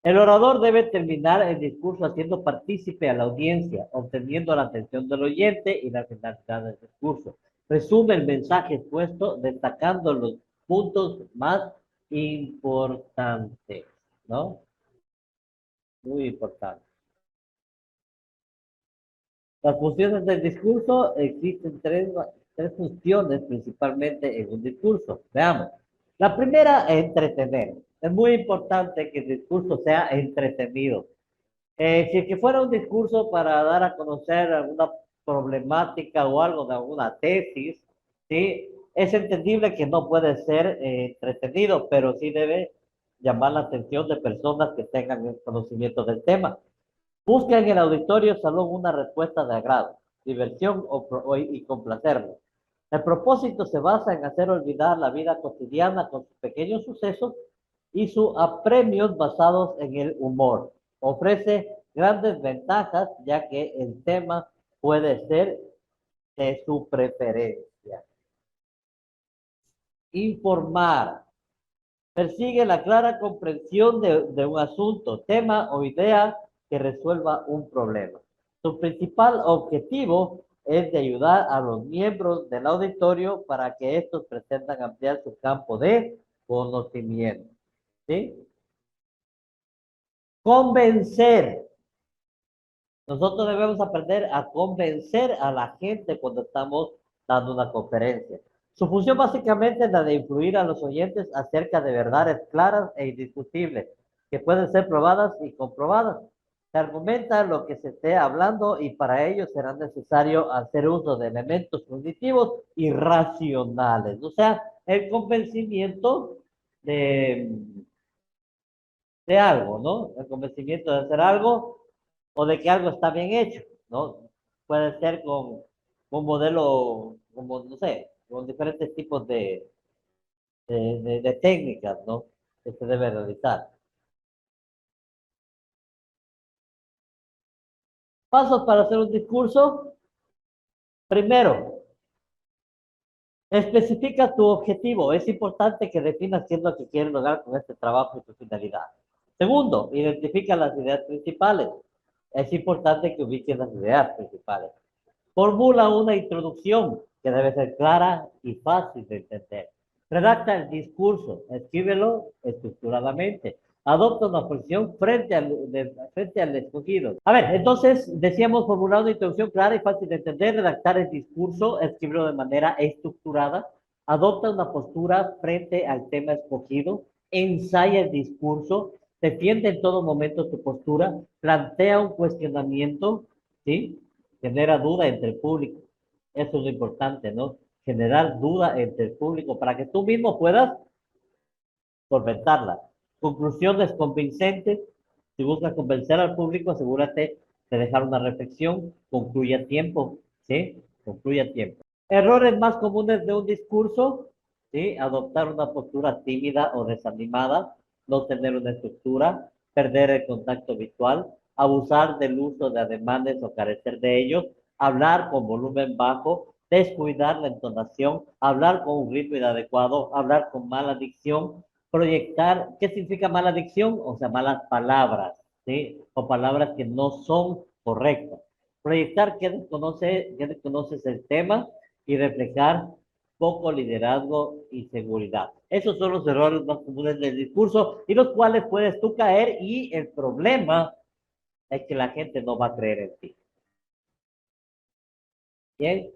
El orador debe terminar el discurso haciendo partícipe a la audiencia, obteniendo la atención del oyente y la finalidad del discurso. Resume el mensaje expuesto, destacando los puntos más importantes, ¿no? Muy importante. Las funciones del discurso, existen tres funciones principalmente en un discurso. Veamos. La primera, entretener. Es muy importante que el discurso sea entretenido. Si es que fuera un discurso para dar a conocer alguna problemática o algo de alguna tesis, ¿sí? Es entendible que no puede ser entretenido, pero sí debe llamar la atención de personas que tengan el conocimiento del tema. Busca en el auditorio salón una respuesta de agrado, diversión y complacerlo. El propósito se basa en hacer olvidar la vida cotidiana con sus pequeños sucesos y sus apremios basados en el humor. Ofrece grandes ventajas ya que el tema puede ser de su preferencia. Informar. Persigue la clara comprensión de un asunto, tema o idea que resuelva un problema. Su principal objetivo es de ayudar a los miembros del auditorio para que estos pretendan ampliar su campo de conocimiento. ¿Sí? Convencer. Nosotros debemos aprender a convencer a la gente cuando estamos dando una conferencia. Su función básicamente es la de influir a los oyentes acerca de verdades claras e indiscutibles, que pueden ser probadas y comprobadas. Se argumenta lo que se esté hablando y para ello será necesario hacer uso de elementos cognitivos y racionales. O sea, el convencimiento de algo, ¿no? El convencimiento de hacer algo o de que algo está bien hecho, ¿no? Puede ser con un modelo, como, no sé, con diferentes tipos de técnicas, ¿no? Que se debe realizar. Pasos para hacer un discurso. Primero, especifica tu objetivo. Es importante que definas qué es lo que quieres lograr con este trabajo y tu finalidad. Segundo, identifica las ideas principales. Es importante que ubiques las ideas principales. Formula una introducción que debe ser clara y fácil de entender. Redacta el discurso, escríbelo estructuradamente. Adopta una posición frente al escogido. A ver, entonces decíamos formular una introducción clara y fácil de entender, redactar el discurso, escribirlo de manera estructurada, adopta una postura frente al tema escogido, ensaya el discurso, defiende en todo momento tu postura, plantea un cuestionamiento, ¿sí? Genera duda entre el público. Eso es lo importante, ¿no? Generar duda entre el público para que tú mismo puedas solventarla. Conclusiones convincentes. Si buscas convencer al público, asegúrate de dejar una reflexión. Concluye a tiempo, ¿sí? Concluye a tiempo. Errores más comunes de un discurso, ¿sí? Adoptar una postura tímida o desanimada, no tener una estructura, perder el contacto visual, abusar del uso de ademanes o carecer de ellos, hablar con volumen bajo, descuidar la entonación, hablar con un ritmo inadecuado, hablar con mala dicción, proyectar. ¿Qué significa mala dicción? O sea, malas palabras, ¿sí? O palabras que no son correctas. Proyectar que desconoces el tema y reflejar poco liderazgo y seguridad. Esos son los errores más comunes del discurso y los cuales puedes tú caer y el problema es que la gente no va a creer en ti. Bien,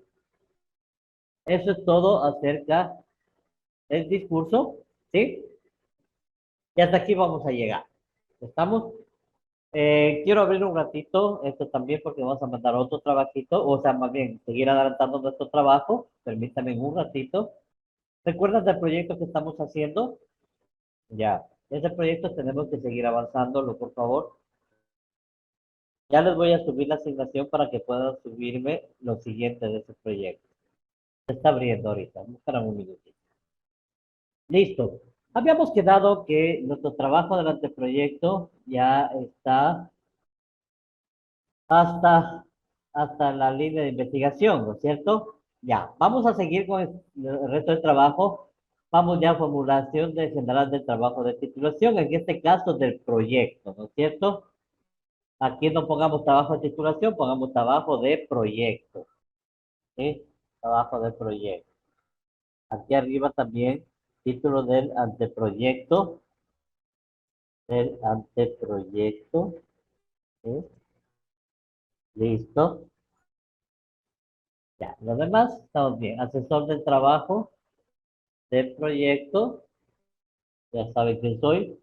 eso es todo acerca del discurso, ¿sí? Y hasta aquí vamos a llegar. ¿Estamos? Quiero abrir un ratito esto también porque vamos a mandar otro trabajito, o sea, más bien, seguir adelantando nuestro trabajo. Permítanme un ratito. ¿Recuerdan del proyecto que estamos haciendo? Ya, ese proyecto tenemos que seguir avanzándolo, por favor. Ya les voy a subir la asignación para que puedan subirme lo siguiente de ese proyecto. Se está abriendo ahorita, esperan un minutito. Listo. Habíamos quedado que nuestro trabajo del anteproyecto ya está hasta la línea de investigación, ¿no es cierto? Ya, vamos a seguir con el resto del trabajo. Vamos ya a formulación de general del trabajo de titulación, en este caso del proyecto, ¿no es cierto? Aquí no pongamos trabajo de titulación, pongamos trabajo de proyecto, ¿sí? Trabajo de proyecto. Aquí arriba también, título del anteproyecto, ¿sí? Listo. Ya, lo demás estamos bien. Asesor del trabajo del proyecto, ya saben quién soy,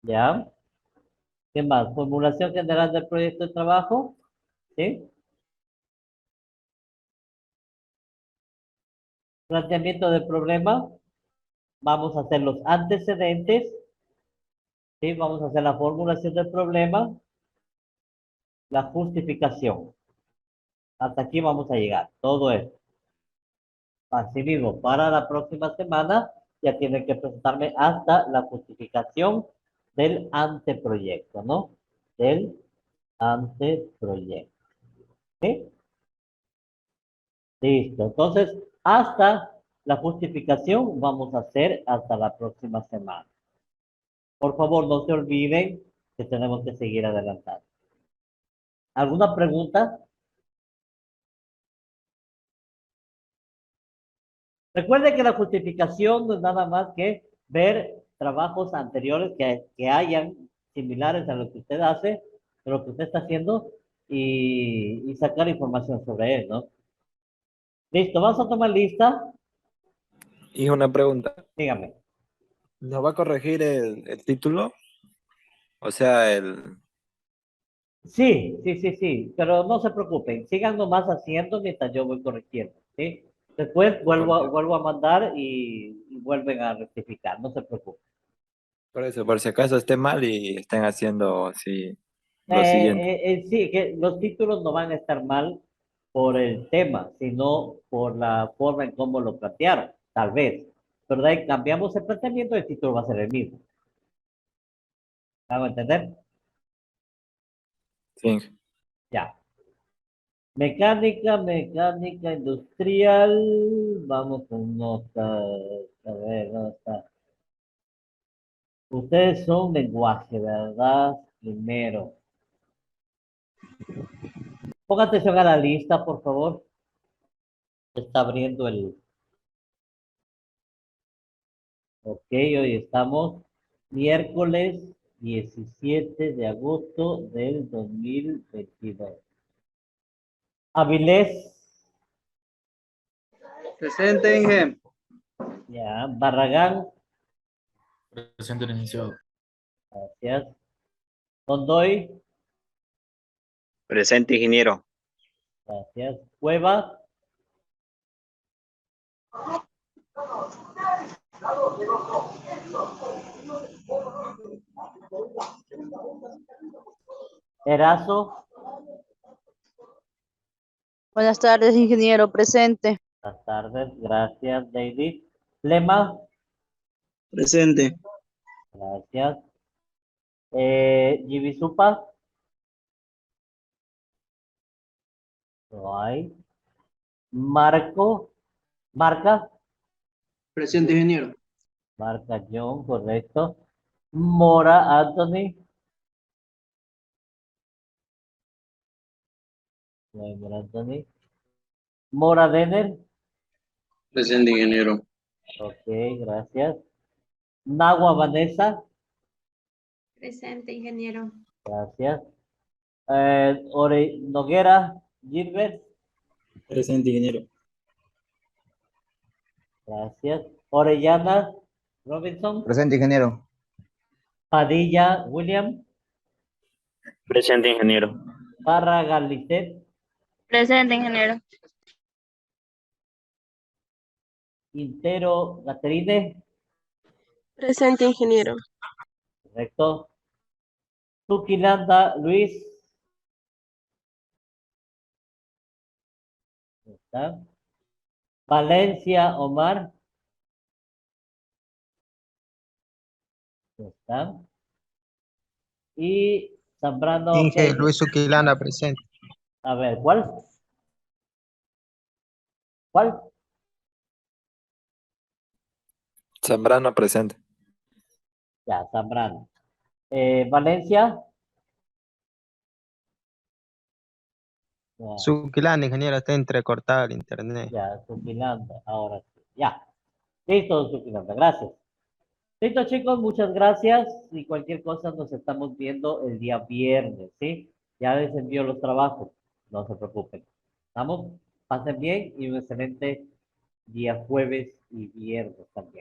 ya. ¿Qué más? Formulación general del proyecto de trabajo, ¿sí? Planteamiento del problema, vamos a hacer los antecedentes, ¿sí? Vamos a hacer la formulación del problema, la justificación. Hasta aquí vamos a llegar, todo esto. Así mismo, para la próxima semana ya tienen que presentarme hasta la justificación del anteproyecto, ¿no? Del anteproyecto. ¿Sí? Listo. Entonces, hasta la justificación vamos a hacer hasta la próxima semana. Por favor, no se olviden que tenemos que seguir adelantando. ¿Alguna pregunta? Recuerde que la justificación no es nada más que ver trabajos anteriores que hayan similares a lo que usted hace, de lo que usted está haciendo y sacar información sobre él, ¿no? Listo, vamos a tomar lista. Y una pregunta, Dígame. ¿nos va a corregir el título? O sea, Sí, sí, sí, sí, pero no se preocupen, sigan nomás haciendo mientras yo voy corrigiendo, ¿sí? Después porque, vuelvo a mandar y vuelven a rectificar, no se preocupen. por eso, por si acaso esté mal y estén haciendo así lo siguiente. Sí, que los títulos no van a estar mal por el tema, sino por la forma en cómo lo plantearon, tal vez. Pero de ahí cambiamos el planteamiento, el título va a ser el mismo. ¿Me hago entender? Sí. Ya. Mecánica industrial. Vamos con notas. A ver, ¿dónde está? Ustedes son lenguaje, ¿verdad? Primero. Ponga atención a la lista, por favor. Está abriendo el... Ok, hoy estamos miércoles 17 de agosto del 2022. Avilés, Presente, Inge. ya. Barragán, Presente, licenciado. gracias. Condoy, Presente, ingeniero. gracias. Cueva, Erazo, Buenas tardes, ingeniero, presente. buenas tardes, gracias, David. Lema, Presente. gracias. Gibisupa, no hay. Marco, Marca, Presente, ingeniero. Marca John, correcto. Mora, Anthony, no hay Mora Anthony. Mora Denner, Presente, ingeniero. Ok, gracias. Nagua Vanessa, Presente, ingeniero. gracias. Noguera Gilbert, Presente, ingeniero. gracias. Orellana Robinson, Presente, ingeniero. Padilla William, Presente, ingeniero. Parra Galicet, Presente, ingeniero. Quintero Caterine, Presente, ingeniero. correcto. Tuquilanda Luis, ¿está? Valencia Omar, ¿está? Y Zambrano Inge Kevin. Luis Uquilana, presente. A ver, ¿cuál? ¿Cuál? Zambrano presente. Ya, Zambrano. Valencia. Ya, Suquilana, ingeniero, está entrecortado el internet. ya, Tuquilanda, ahora sí. Ya. Listo, Tuquilanda, gracias. Listo, chicos, muchas gracias. Y cualquier cosa nos estamos viendo el día viernes, ¿sí? Ya les envío los trabajos, no se preocupen. ¿Estamos? Pasen bien y un excelente día jueves y viernes también.